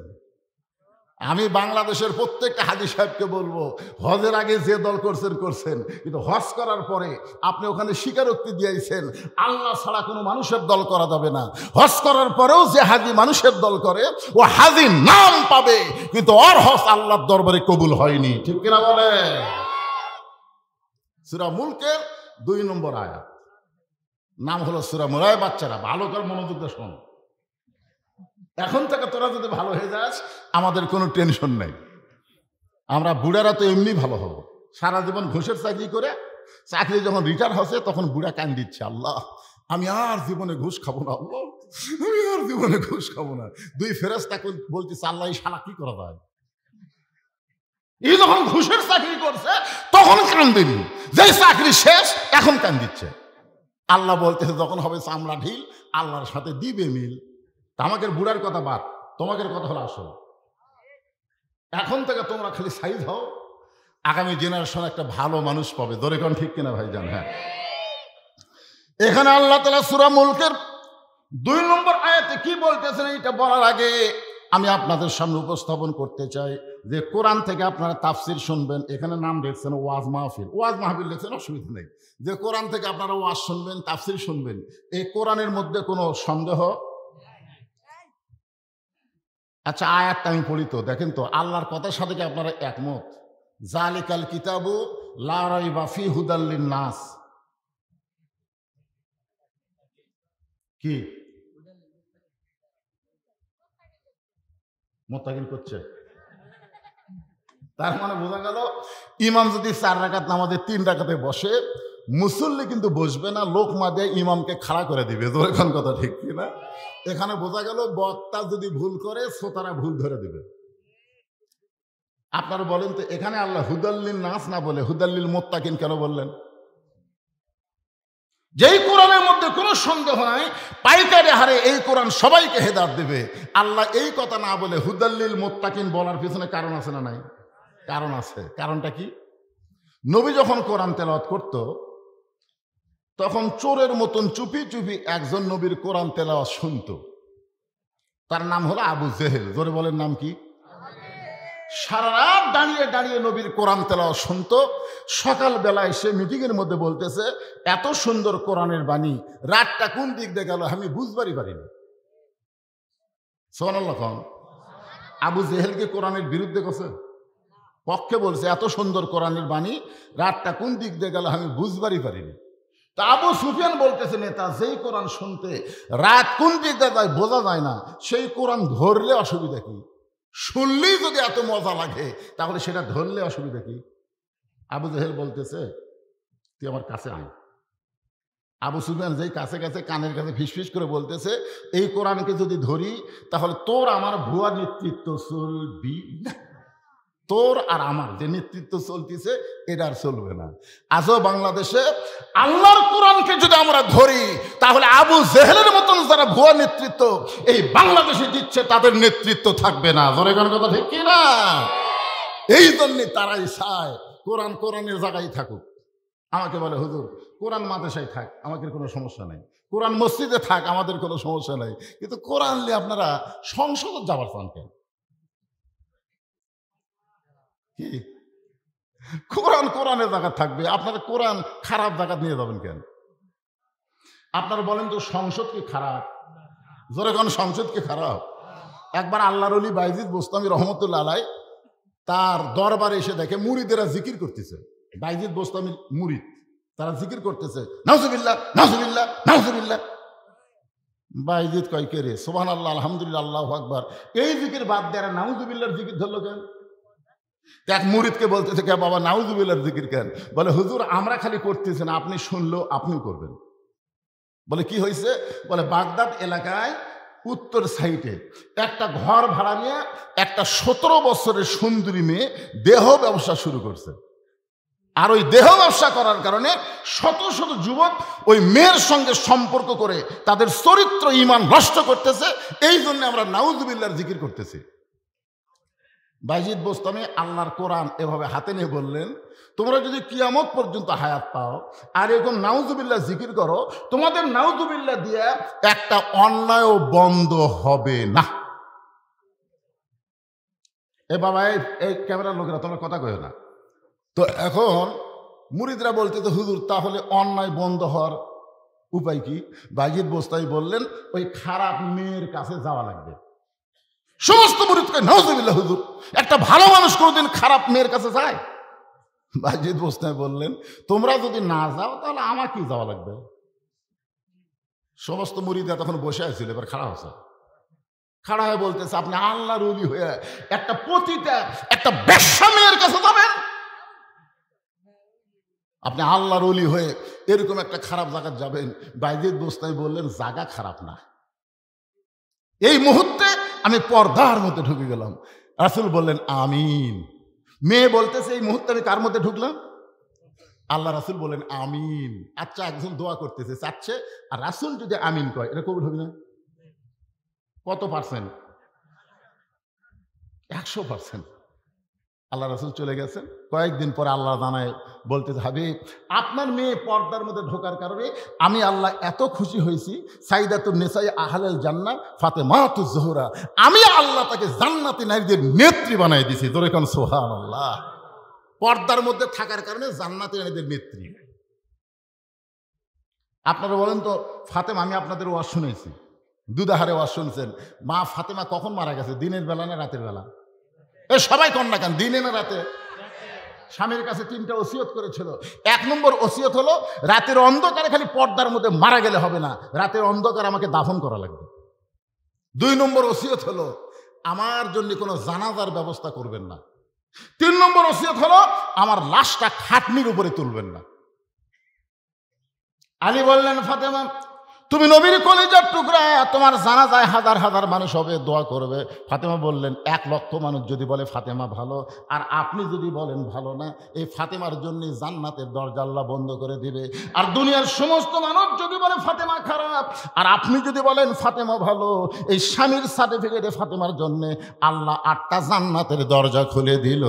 আমি বাংলাদেশের প্রত্যেকটা হাজী সাহেবকে বলবো, হজের আগে যে দল করছেন করছেন, কিন্তু হজ করার পরে আপনি ওখানে স্বীকারোক্তি দিয়েছেন আল্লাহ ছাড়া কোনো মানুষের দল করা যাবে না। হজ করার পরেও যে হাজী মানুষের দল করে, ও হাজী নাম পাবে, কিন্তু ওর হজ আল্লাহর দরবারে কবুল হয়নি। ঠিক কিনা বলে? সূরা মুলকের 2 নম্বর আয়াত, নাম হলো সূরা মুলক। বাচ্চারা ভালো করে মনোযোগ দিয়ে শোন। এখন থেকে তোরা যদি ভালো হয়ে যাস, আমাদের কোনো টেনশন নেই। আমরা বুড়ারা তো এমনি ভালো হব। সারা জীবন ঘুষের চাকরি করে, চাকরি যখন রিটায়ার হচ্ছে তখন বুড়া কান দিচ্ছে, আল্লাহ আমি আর জীবনে ঘুষ খাবো না, আল্লাহ আমি আর জীবনে ঘুষ খাবো না। 2 ফেরেশতা বলতেছে, আল্লাহ এই শালা কি করা যায়? এই যখন ঘুষের চাকরি করছে তখন কান দিনি, যে চাকরি শেষ এখন কান দিচ্ছে। আল্লাহ বলতেছে, যখন হবে চামড়া ঢিল, আল্লাহর সাথে দিবে মিল। আমাকে বুড়ার কথা বাদ, তোমাদের কথা হলো আসল। এখন থেকে তোমরা খালি সাইজ হও, আগামী জেনারেশন একটা ভালো মানুষ পাবে। ধরে কোন ঠিক কিনা ভাইজান? হ্যাঁ, এখানে আল্লাহ তাআলা সূরা মুলকের 2 নম্বর আয়াতে কি বলতেছেন, এটা বলার আগে আমি আপনাদের সামনে উপস্থাপন করতে চাই যে কোরআন থেকে আপনারা তাফসির শুনবেন। এখানে নাম দেখছেন ওয়াজ মাহফিল, ওয়াজ মাহফিল দেখছেন, অসুবিধা নেই। যে কোরআন থেকে আপনারা ওয়াজ শুনবেন, তাফসির শুনবেন, এই কোরআনের মধ্যে কোনো সন্দেহ? আচ্ছা, আয়াতটা আমি পড়ি তো, দেখেন তো আল্লাহর কথার সাথে কি আপনারা একমত? জালিকাল কিতাবু লা রাইবা ফি হুদাল লিন-নাস। কি মুত্তাকিন করছে? তার মানে বোঝা গেল ইমাম যদি 4 রাকাত নামাজে 3 রাকাতে বসে, মুসল্লি কিন্তু বসবে না, লোক মাদে ইমামকে খাড়া করে দিবে। এখন কথা ঠিক কিনা? এখানে বোঝা গেল বক্তা যদি ভুল করে শ্রোতারা ভুল ধরে দিবে। আপনারা বলেন তো, এখানে আল্লাহ হুদাল্লিল নাস না বলে হুদাল্লিল মুত্তাকিন কেন বললেন? যেই কোরআনের মধ্যে কোনো সন্দেহ নাই পাইকারি হারে এই কোরআন সবাইকে হেদায়েত দেবে, আল্লাহ এই কথা না বলে হুদাল্লিল মুত্তাকিন বলার পিছনে কারণ আছে না নাই? কারণ আছে। কারণটা কি? নবী যখন কোরআন তেলাওয়াত করত, তখন চোরের মতন চুপি চুপি একজন নবীর কোরআন তেলাওয়াত শুনত। তার নাম হলো আবু জেহেল। জোরে বলেন, নাম কি? সারা রাত দাঁড়িয়ে দাঁড়িয়ে নবীর কোরআন তেলাওয়াত শুনত। সকাল বেলায় সে মিটিংয়ের মধ্যে বলতেছে, এত সুন্দর কোরআনের বাণী, রাতটা কোন দিক দিয়ে গেল আমি বুঝবারই পারিনি। সুবহানাল্লাহ। আবু জেহেলকে কোরআনের বিরুদ্ধে করছে, পক্ষে বলছে, এত সুন্দর কোরআনের বাণী, রাতটা কোন দিক দিয়ে গেল আমি বুঝবারই পারিনি। তা আবু সুফিয়ান বলতেছে, নেতা, যেই কোরআন শুনতে রাত কোন দিক দিয়ে যায় বোঝা যায় না, সেই কোরআন ধরলে অসুবিধা কি? শুনলেই যদি এত মজা লাগে, তাহলে সেটা ধরলে অসুবিধা কি? আবু জেহেল বলতেছে, তুই আমার কাছে আয়। আবু সুফিয়ান যেই কাছে কাছে কানের কাছে ফিসফিস করে বলতেছে, এই কোরআনকে যদি ধরি তাহলে তোর আমার ভুয়া নেতৃত্ব চলবি না। তোর আর আমার যে নেতৃত্ব চলতেছে এটা আর চলবে না। আজও বাংলাদেশে আল্লাহর কোরআনকে যদি আমরা ধরি, তাহলে আবু জেহেলের মতন যারা ভুয়া নেতৃত্ব এই বাংলাদেশে দিচ্ছে, তাদের নেতৃত্ব থাকবে না। জোরে কোন কথা ঠিক কি না? এই জন্যে তারাই চায় কোরআন কোরআনের জায়গায় থাকুক। আমাকে বলে, হুজুর কোরআন মাদ্রাসায় থাক, আমাদের কোনো সমস্যা নেই, কোরআন মসজিদে থাক, আমাদের কোনো সমস্যা নেই, কিন্তু কোরআন নিয়ে আপনারা সংসদ যাবার চান কেন? কোরআন কোরআনের জায়গা থাকবে, আপনারা কোরআন খারাপ জায়গা নিয়ে যাবেন কেন? আপনারা বলেন তো, সংসদ কি খারাপ? জোরে কোন সংসদ কি খারাপ? একবার আল্লাহর ওলি বাইজিদ বোস্তামি রহমতুল্লাহ আলাইহি তার দরবারে এসে দেখে মুরিদেরা জিকির করতেছে। বাইজিদ বোস্তামির মুরিদ, তারা জিকির করতেছে, নাউজুবিল্লাহ নাউজুবিল্লাহ নাউজুবিল্লাহ। বাইজিদ কয়, কে রে? সুবহানাল্লাহ আলহামদুলিল্লাহ আল্লাহু আকবার, এই জিকির বাদ দেয় নাউজুবিল্লাহর জিকির ধরলো কেন? এক মুরিদকে বলতেছে, কে বাবা নাউজুবিল্লাহর জিকির কেন? বলে, হুজুর আমরা খালি করতেছি না, আপনি শুনলেও আপনিও করবেন। বলে, কি হয়েছে? বলে, বাগদাদ এলাকায় উত্তর সাইডে একটা ঘর ভাড়া নিয়ে একটা 17 বছরের সুন্দরী মেয়ে দেহ ব্যবসা শুরু করছে। আর ওই দেহ ব্যবসা করার কারণে শত শত যুবক ওই মেয়ের সঙ্গে সম্পর্ক করে তাদের চরিত্র ঈমান নষ্ট করতেছে। এই জন্য আমরা নাউজুবিল্লাহর জিকির করতেছি। বাইজিদ বোস্তামি আল্লাহর কোরআন এভাবে হাতে নিয়ে বললেন, তোমরা যদি কিয়ামত পর্যন্ত হায়াত পাও আর এরকম নাউজুবিল্লাহ জিকির করো, তোমাদের নাউজুবিল্লাহ দিয়ে একটা অন্যায়ও বন্ধ হবে না। এ বাবা, এই ক্যামেরার লোকেরা তোমরা কথা কয় না তো। এখন মুরিদরা বলতে, তো হুজুর তাহলে অন্যায় বন্ধ হওয়ার উপায় কি? বাইজিদ বোস্তামি বললেন, ওই খারাপ মেয়ের কাছে যাওয়া লাগবে। সমস্ত মুরিদকে নাউজুবিল্লাহ, হুজুর একটা ভালো মানুষ কোনোদিন খারাপ মেয়ের কাছে যায়? বাইজিদ বোস্তামি বললেন, তোমরা যদি না যাও তাহলে আমাকেই যাওয়া লাগবে। সমস্ত মুরিদরা তখন বসে আছিল, এবার খাড়া হচ্ছে, খাড়া হয়ে বলতেছে, আপনি আল্লাহর ওলি হয়ে একটা পতিতা একটা বেশ্যা মেয়ের কাছে যাবেন? আপনি আল্লাহর ওলি হয়ে এরকম একটা খারাপ জায়গা যাবেন? বাইজিদ বোস্তামি বললেন, জায়গা খারাপ না। এই মুহূর্তে আমি পর্দার মধ্যে ঢুকে গেলাম। রাসূল বললেন, আমিন। মেয়ে বলতেছে, এই মুহূর্তে আমি কার মধ্যে ঢুকলাম? আল্লাহ রাসূল বললেন, আমিন। আচ্ছা, একজন দোয়া করতেছে চাচ্ছে, আর রাসূল যদি আমিন কয়, এটা কবুল হবে না? কত পার্সেন্ট? 100%। আল্লাহ রাসূল চলে গেছেন। কয়েকদিন পরে আল্লাহ জানায়, বলতেছে, হাবিব আপনার মেয়ে পর্দার মধ্যে ঢোকার কারণে আমি আল্লাহ এত খুশি হয়েছি, সাইদাতুন নিসাই আহলাল জান্নাহ ফাতেমাতুজ জোহরা, আমি আল্লাহ তাকে জান্নাতি নারীদের নেত্রী বানাই দিয়েছি। জোরে কোন সুবহানাল্লাহ। পর্দার মধ্যে থাকার কারণে জান্নাতি নারীদের নেত্রী। আপনারা বলেন তো, ফাতেমা, আমি আপনাদের ওয়াজ শুনেছি, দুধারে ওয়াজ শুনছেন, মা ফাতেমা কখন মারা গেছে? দিনের বেলা না রাতের বেলা? এ সবাই কন্যা কেন, দিনে না রাতে? স্বামীর কাছে 3টা ওসিয়ত করেছিল। 1 নম্বর ওসিয়ত হলো, রাতের অন্ধকারে খালি পর্দার মধ্যে মারা গেলে হবে না, রাতের অন্ধকার আমাকে দাফন করা লাগবে। 2 নম্বর ওসিয়ত হলো, আমার জন্য কোনো জানাজার ব্যবস্থা করবেন না। 3 নম্বর ওসিয়ত হলো আমার লাশটা খাটনির উপরে তুলবেন না। আলী বললেন, ফাতেমা তুমি নবীর কলিজার টুকরা, তোমার জানাজায় হাজার হাজার মানুষ হবে, দোয়া করবে। ফাতেমা বললেন, 1 লক্ষ মানুষ যদি বলে ফাতেমা ভালো, আর আপনি যদি বলেন ভালো না, এই ফাতেমার জন্য জান্নাতের দরজা আল্লাহ বন্ধ করে দিবে। আর দুনিয়ার সমস্ত মানুষ যদি বলে ফাতেমা খারাপ, আর আপনি যদি বলেন ফাতেমা ভালো, এই স্বামীর সার্টিফিকেটে ফাতেমার জন্য আল্লাহ 8টা জান্নাতের দরজা খুলে দিল।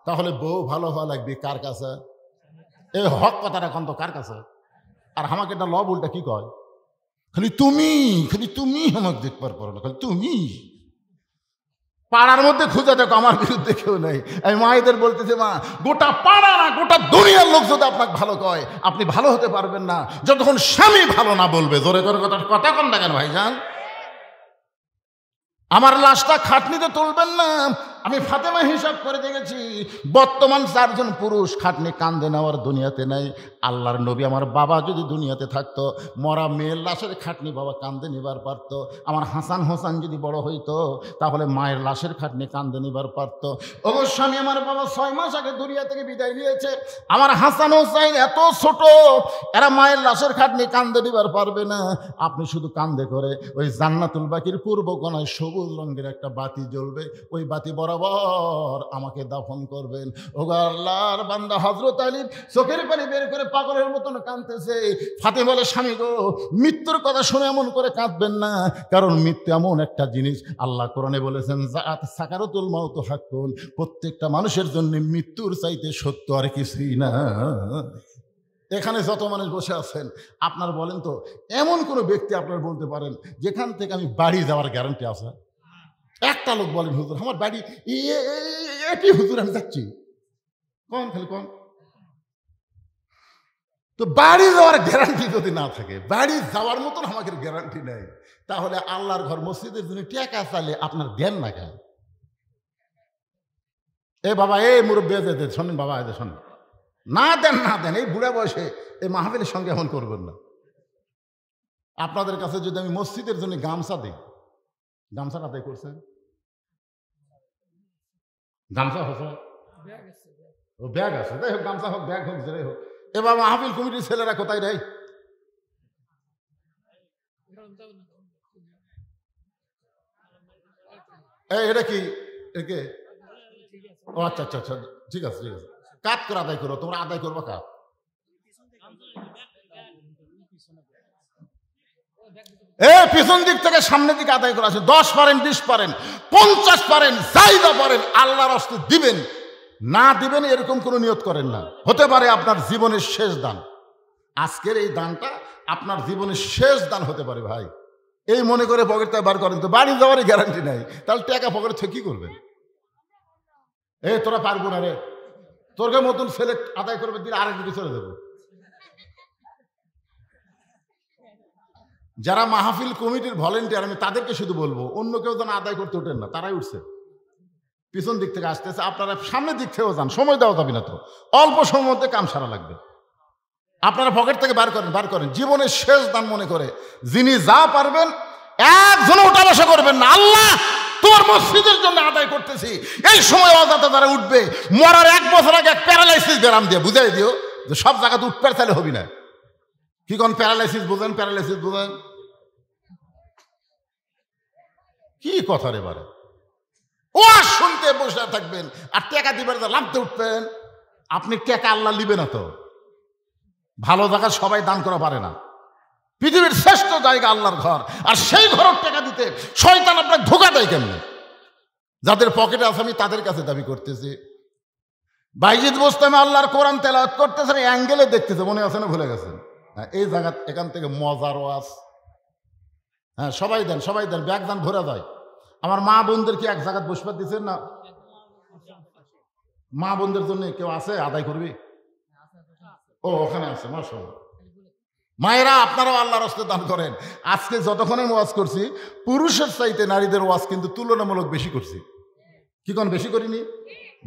তাহলে বউ ভালো হওয়া লাগবে কার কাছে? এই হক কথাটা এখন তো কার কাছে? আর আমাকে এটা লব উল্টা কি কয়, খালি তুমি আমাকে দেখবার পারো না, খালি তুমি। পাড়ার মধ্যে খুঁজে দেখো, আমার বিরুদ্ধে কেউ নেই। আমি মায়েদের বলতেছি, মা গোটা পাড়া না গোটা দুনিয়ার লোক যদি আপনাকে ভালো কয়, আপনি ভালো হতে পারবেন না যতক্ষণ স্বামী ভালো না বলবে। জোরে করে কথা কন না কেন ভাইজান? আমার লাশটা খাটনিতে তুলবেন না। আমি ফাতেমা হিসাব করে দেখেছি, বর্তমান 4 জন পুরুষ খাটনি কান্দে নেওয়ার দুনিয়াতে নাই। আল্লাহর নবী আমার বাবা যদি দুনিয়াতে থাকতো, মরা মেয়ের লাশের খাটনি বাবা কান্দে নিবার পারত। আমার হাসান হোসেন যদি বড় হইতো, তাহলে মায়ের লাশের খাটনি কান্দে নিবার পারত। অবশ্য আমি আমার বাবা 6 মাস আগে দুনিয়া থেকে বিদায় নিয়েছে। আমার হাসান হোসেন এত ছোট, এরা মায়ের লাশের খাটনি কান্দে নিবার পারবে না। আপনি শুধু কান্দে করে ওই জান্নাতুল বাকির পূর্ব কোণায় সবুজ রঙের একটা বাতি জ্বলবে, ওই বাতি বরাবর আমাকে দাফন করবেন। ওগো আল্লাহর বান্দা হযরত আলী চোখের পানি বের করে পাগলের মতন কাঁদতেছে। ফাতেমা বলে, স্বামী গো, মৃত্যুর কথা শুনে এমন করে কাঁদবেন না, কারণ মৃত্যু এমন একটা জিনিস, আল্লাহ কোরআনে বলেছেন যাআত সাকারাতুল মাউত হাক্কুন, প্রত্যেকটা মানুষের জন্য মৃত্যুর চাইতে সত্য আর কিছুই না। এখানে যত মানুষ বসে আছেন, আপনার বলেন তো এমন কোনো ব্যক্তি আপনার বলতে পারেন যেখান থেকে আমি বাড়ি যাওয়ার গ্যারান্টি আছে? একটা লোক বলেন, হুজুর আমার বাড়ি এটি, হুজুর আমি যাচ্ছি। কোন খালি কোন? তো বাড়ি যাওয়ার গ্যারান্টি যদি না থাকে, বাড়ি যাওয়ার মতন আমাকে গ্যারান্টি নেই, তাহলে আল্লাহর ঘর মসজিদের জন্য টাকা চাইলে আপনার দেন না কেন? এ বাবা, এই মুরব্বী শোনেন বাবা, এদের শোনেন, না দেন। এই বুড়া বয়সে এই মাহফিলের সঙ্গে এমন করবেন না। আপনাদের কাছে যদি আমি মসজিদের জন্য গামছা দিই, গামছা আদায় করছেন? গামছা হচ্ছে ও ব্যাগ আছে, যাই হোক, গামছা হোক ব্যাগ হোক যেটাই হোক। এবার মাহফিল কমিটির ছেলেরা কোথায় রে? এটা কি একে? ও আচ্ছা, ঠিক আছে। কাত করে আদায় করো, তোমরা আদায় করবো কাত। পিছন দিক থেকে সামনের দিকে আদায় করা আছে। 10 পারেন, 20 পারেন, 50 পারেন, যাইবা পারেন, আল্লাহর রাস্তায় দিবেন। না দিবেন এরকম কোনো নিয়ত করেন না। হতে পারে আপনার জীবনের শেষ দান, আজকের এই দানটা আপনার জীবনের শেষ দান হতে পারে ভাই। এই মনে করে পকেটটা বার করেন তো বাড়ি যাওয়ারই গ্যারান্টি নাই, তাহলে টাকা পকেটে থেকে কি করবেন? তোরা পারবো না রে, তোরকে মতন ছেলে আদায় করবে, দিন আরেক দিকে চলে যাবে। যারা মাহফিল কমিটির ভলেন্টিয়ার, আমি তাদেরকে শুধু বলবো, অন্য কেউ যেন আদায় করতে ওঠেন না, তারাই উঠছে। পিছন দিক থেকে আসতেছে, আপনারা সামনের দিক থেকেও যান, সময় দেওয়া যাবে না তো, অল্প সময়ের মধ্যে কাম সারা লাগবে। আপনারা পকেট থেকে বার করেন জীবনের শেষ দান মনে করে। যিনি যা পারবেন, একজন ওটা বসা করবেন না। আল্লাহ তোমার মসজিদের জন্য আদায় করতেছি, এই সময় অজাতা যারা উঠবে, মরার 1 বছর আগে প্যারালাইসিস ব্যারাম দিয়ে বুঝাই দিও যে সব জায়গাতে উঠবে, তাহলে হবি না। কি কোন প্যারালাইসিস বোঝেন? প্যারালাইসিস বোঝেন কি কথা রে বারে? ও শুনতে বসে থাকবেন আর টাকা দিবেন, লাভতে উঠবেন। আপনি টাকা আল্লাহ লিবে না তো। ভালো জায়গা সবাই দান করা পারে না। পৃথিবীর শ্রেষ্ঠ জায়গা আল্লাহর ঘর, আর সেই ঘরের টাকা দিতে শয়তান আপনাকে ধোঁকা দেয় কেমনে? যাদের পকেটে আছে আমি তাদের কাছে দাবি করতেছি। বাইজিদ বোস্তামি আল্লাহর কোরআন তেলাওয়াত করতেছেন, অ্যাঙ্গেলে দেখতেছে, মনে আছে না? ভুলে গেছেন? এই জায়গা এখান থেকে মজার ওয়াজ। হ্যাঁ, সবাই দেন, ব্যাগ দান ভরে যায়। আমার মা বোনদের কি এক জায়গায় বসবার দিচ্ছেন না? মা বোনদের জন্য কেউ আছে আদায় করবি? ও ওখানে আছে, মাশাআল্লাহ। মায়েরা আপনারাও আল্লাহর রাস্তায় দান করেন। আজকে যতক্ষণে ওয়াজ করছি, পুরুষের চাইতে নারীদের ওয়াজ কিন্তু তুলনামূলক বেশি করছি। কি কোন বেশি করিনি?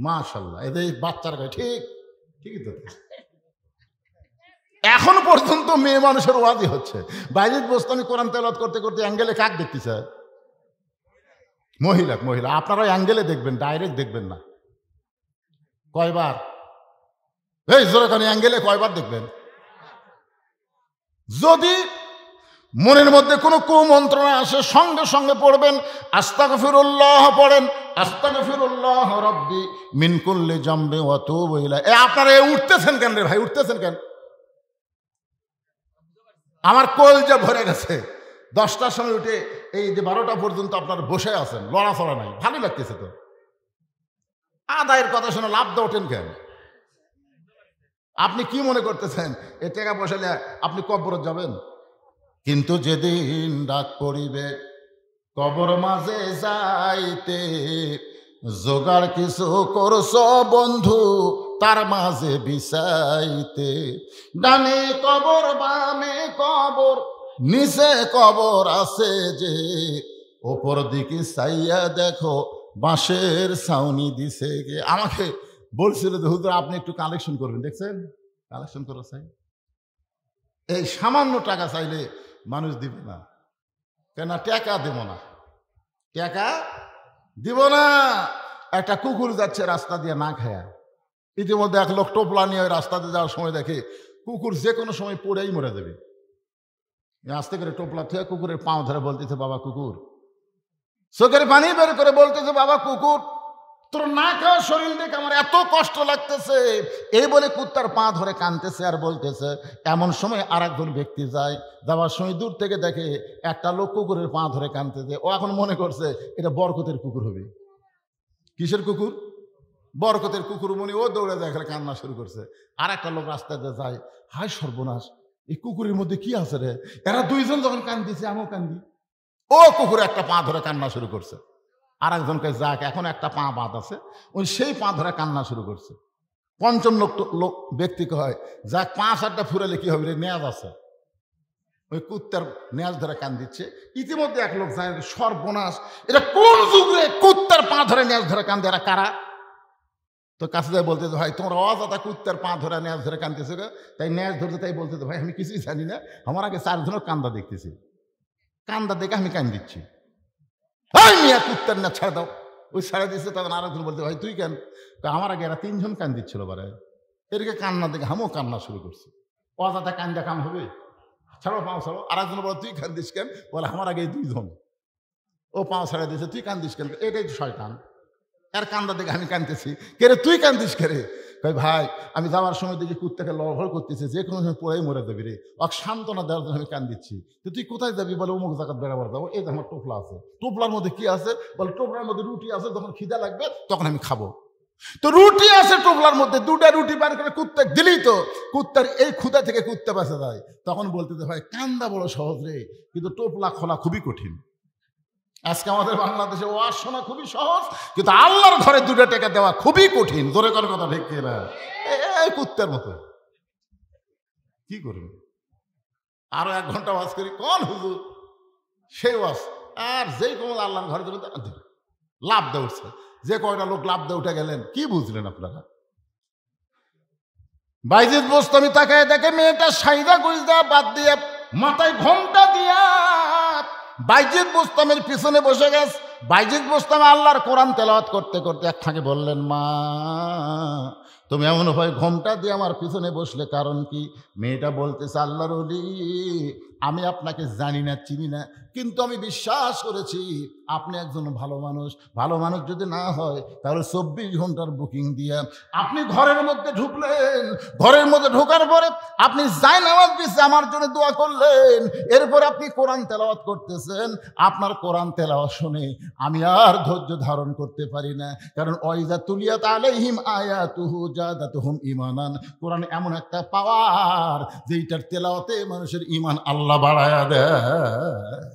মাশাআল্লাহ। এদের বাচ্চার গায়ে ঠিকই তো। এখন পর্যন্ত মেয়ে মানুষের ওয়াজই হচ্ছে। বাইজিদ বোস্তামি কোরআন তেলাওয়াত করতে করতে অ্যাঙ্গেলে কাক দেখতে চায়? মহিলা মহিলা আপনারা অ্যাঙ্গেলে দেখবেন, ডাইরেক্ট দেখবেন না। কয়বার? এই জোরে অ্যাঙ্গেলে কয়বার দেখবেন? যদি মনের মধ্যে কোনো কুমন্ত্রণা আসে সঙ্গে সঙ্গে পড়বেন আস্তাগফিরুল্লাহ, পড়েন আস্তাগফিরুল্লাহ রাব্বি মিন কুল্লি জামবি ওয়া তুবু ইলাইহি। আপনারা উঠতেছেন কেন রে ভাই, উঠতেছেন কেন? আমার কলজা ভরে গেছে। 10টার সময় উঠে এই যে 12টা পর্যন্ত আপনারা বসে আছেন, লড়াচড়া নাই, ভালো লাগতেছে তো। আদায়ের কথা শুনে লাভ দিয়ে ওঠেন কেন? আপনি কি মনে করতেছেন এই টাকা পয়সা নিয়ে আপনি কবরে যাবেন? কিন্তু যেদিন ডাক পড়িবে কবর মাঝে যাইতে, জোগাড় কিছু করছ বন্ধু তার মাঝে বিছাইতে। ডানে কবর বামে কবর নিচে কবর আছে যে, ওপর দিকে চাইয়া দেখো বাঁশের ছাউনি দিছে গে। আমাকে বলছিল যে হুজুর আপনি একটু কালেকশন করবেন, দেখছেন কালেকশন করে চাই। এই সামান্য টাকা চাইলে মানুষ দিবে না, কেন? টাকা দেব না, টাকা দিব না। একটা কুকুর যাচ্ছে রাস্তা দিয়ে না খায়া, ইতিমধ্যে এক লোক টোপলা নিয়ে ওই রাস্তা দিয়ে যাওয়ার সময় দেখে কুকুর যে কোনো সময় পড়েই মরে যাবে। আস্তে করে টোপলা থেকে কুকুরের পাও ধরে বলতেছে বাবা কুকুর, চোখের পানি বের করে বলতেছে বাবা কুকুর, তোর না খাওয়া শরীর দেখে আমার এত কষ্ট লাগতেছে। এই বলে কুত্তার পা ধরে কাঁদতেছে আর বলতেছে। এমন সময় আর একজন ব্যক্তি যায়, যাওয়ার সময় দূর থেকে দেখে একটা লোক কুকুরের পা ধরে কাঁদতেছে। ও এখন মনে করছে এটা বরকতের কুকুর হবে। কিসের কুকুর? বরকতের কুকুর মনে। ও দৌড়ে যায়, কান্না শুরু করছে। আর একটা লোক রাস্তায় যায়, হায় সর্বনাশ, এই কুকুরের মধ্যে কি আছে রে? এরা দুইজন যখন কান্দিছে আমিও কান্দি। ও কুকুর একটা পা ধরে কান্না শুরু করছে। আর একজনকে যাক, এখন একটা পা বাদ আছে, ওই সেই পা ধরে কান্না শুরু করছে। পঞ্চম লোক ব্যক্তিকে হয়, যাক 5-8টা ফুরালে কি হবে রে, নেয়াজ আছে, ওই কুত্তার নেয়াজ ধরে কান দিচ্ছে। ইতিমধ্যে এক লোক যায়, সর্বনাশ, এটা কোন যুগে কুত্তার পা ধরে নেয়াজ ধরে কান্দে, এরা কারা? তো কাছে যায় বলতে ভাই তোমরা অযথা কুত্তার পা ধরে নেয়াজ ধরে কান্দতেছে, তাই নেয়াজ ধরতে তাই বলতে ভাই আমি কিছুই জানি না, আমার আগে 4 জনের কান্দা দেখতেছি, কান্দা দেখে আমি কান দিচ্ছি। হাই মিয়া কুত্তার না ছেড়ে দাও। ওই ছেড়ে দিচ্ছে, তখন আরেকজন বলতে ভাই তুই কেন? আমার আগে এরা 3 জন কান দিচ্ছিল, বারে এদিকে কান্না দেখে আমিও কান্না শুরু করছি। অযথা কান্দা কাম হবে? ছাড়ো পাও ছাড়ো। আরেকজন বলো তুই কান্দিস কেন? বলে আমার আগে 2 জন। ও পাও ছেড়ে দিয়েছে, তুই কান্দিস কেন? এটাই শয়তান, এর কান্দা দেখে আমি কান্দতেছি। কে রে তুই কান্দিস কে রে? ভাই আমি যাওয়ার সময় দেখি কুত্তাকে লড়ঘড় করতেছে, যে কোনো সময় পড়েই মরে যাবি রে, অক সান্ত্বনা দেওয়ার জন্য আমি কান্দিচ্ছি। তো তুই কোথায় যাবি? বলে অমুক জায়গা বেড়াবার যাবো। এই যে আমার টোপলা আছে, টোপলার মধ্যে কি আছে? বলে টোপলার মধ্যে রুটি আছে, যখন খিদা লাগবে তখন আমি খাবো। তো রুটি আছে টোপলার মধ্যে, 2টা রুটি বার করে কুত্তা দিলেই তো কুত্তার এই ক্ষুধা থেকে কুত্তা বাঁচা যায়। তখন বলতে ভাই কান্দা বড় সহজ রে, কিন্তু টোপলা খোলা খুবই কঠিন। আজকে আমাদের বাংলাদেশে ওয়াজ শোনা খুবই সহজ, কিন্তু আল্লাহর ঘরে 2টা টাকা দেওয়া খুবই কঠিন। জোরে করার কথা ঠিক কিনা? এই কুত্তার মতো কি করবে? আরো 1 ঘন্টা ওয়াজ করি, কোন হুজুর সেই ওয়াজ। আর যেই কোনো আল্লাহর ঘরে লাভ দিয়ে উঠছে, যে কয়টা লোক লাভ দিয়ে উঠে গেলেন, কি বুঝলেন আপনারা? বাইজিদ বোস্তামি তাকায় দেখে মেয়েটা সাইদা গুজদা বাদ দিয়ে মাথায় ঘোমটা দিয়া বাইজিদ বোস্তামের পিছনে বসে গেছে। বাইজিদ বোস্তামে আল্লাহর কোরআন তেলাওয়াত করতে করতে এক ফাঁকে বললেন, মা তুমি এমন ভাবে ঘোমটা দিয়ে আমার পিছনে বসলে কারণ কি? মেয়েটা বলতেছে, আল্লাহর ওলি আমি আপনাকে জানি না, চিনি না, কিন্তু আমি বিশ্বাস করেছি আপনি একজন ভালো মানুষ। ভালো মানুষ যদি না হয় তাহলে 24 ঘন্টার বুকিং দিয়ে আপনি ঘরের মধ্যে ঢুকলেন। ঘরের মধ্যে ঢোকার পরে আপনি জায়নামাজ বিছে আমার জন্য দোয়া করলেন। এরপর আপনি কোরআন তেলাওয়াত করতেছেন। আপনার কোরআন তেলাওয়াত শুনে আমি আর ধৈর্য ধারণ করতে পারি না, কারণ ওয়াইজা তুলিয়াত আলাইহিম আয়াতুহু জাদাতুহুম ঈমানান। কোরআন এমন একটা পাওয়ার যেইটার তেলাওয়াতে মানুষের ঈমান আল্লাহ বাড়ায়া দেয়।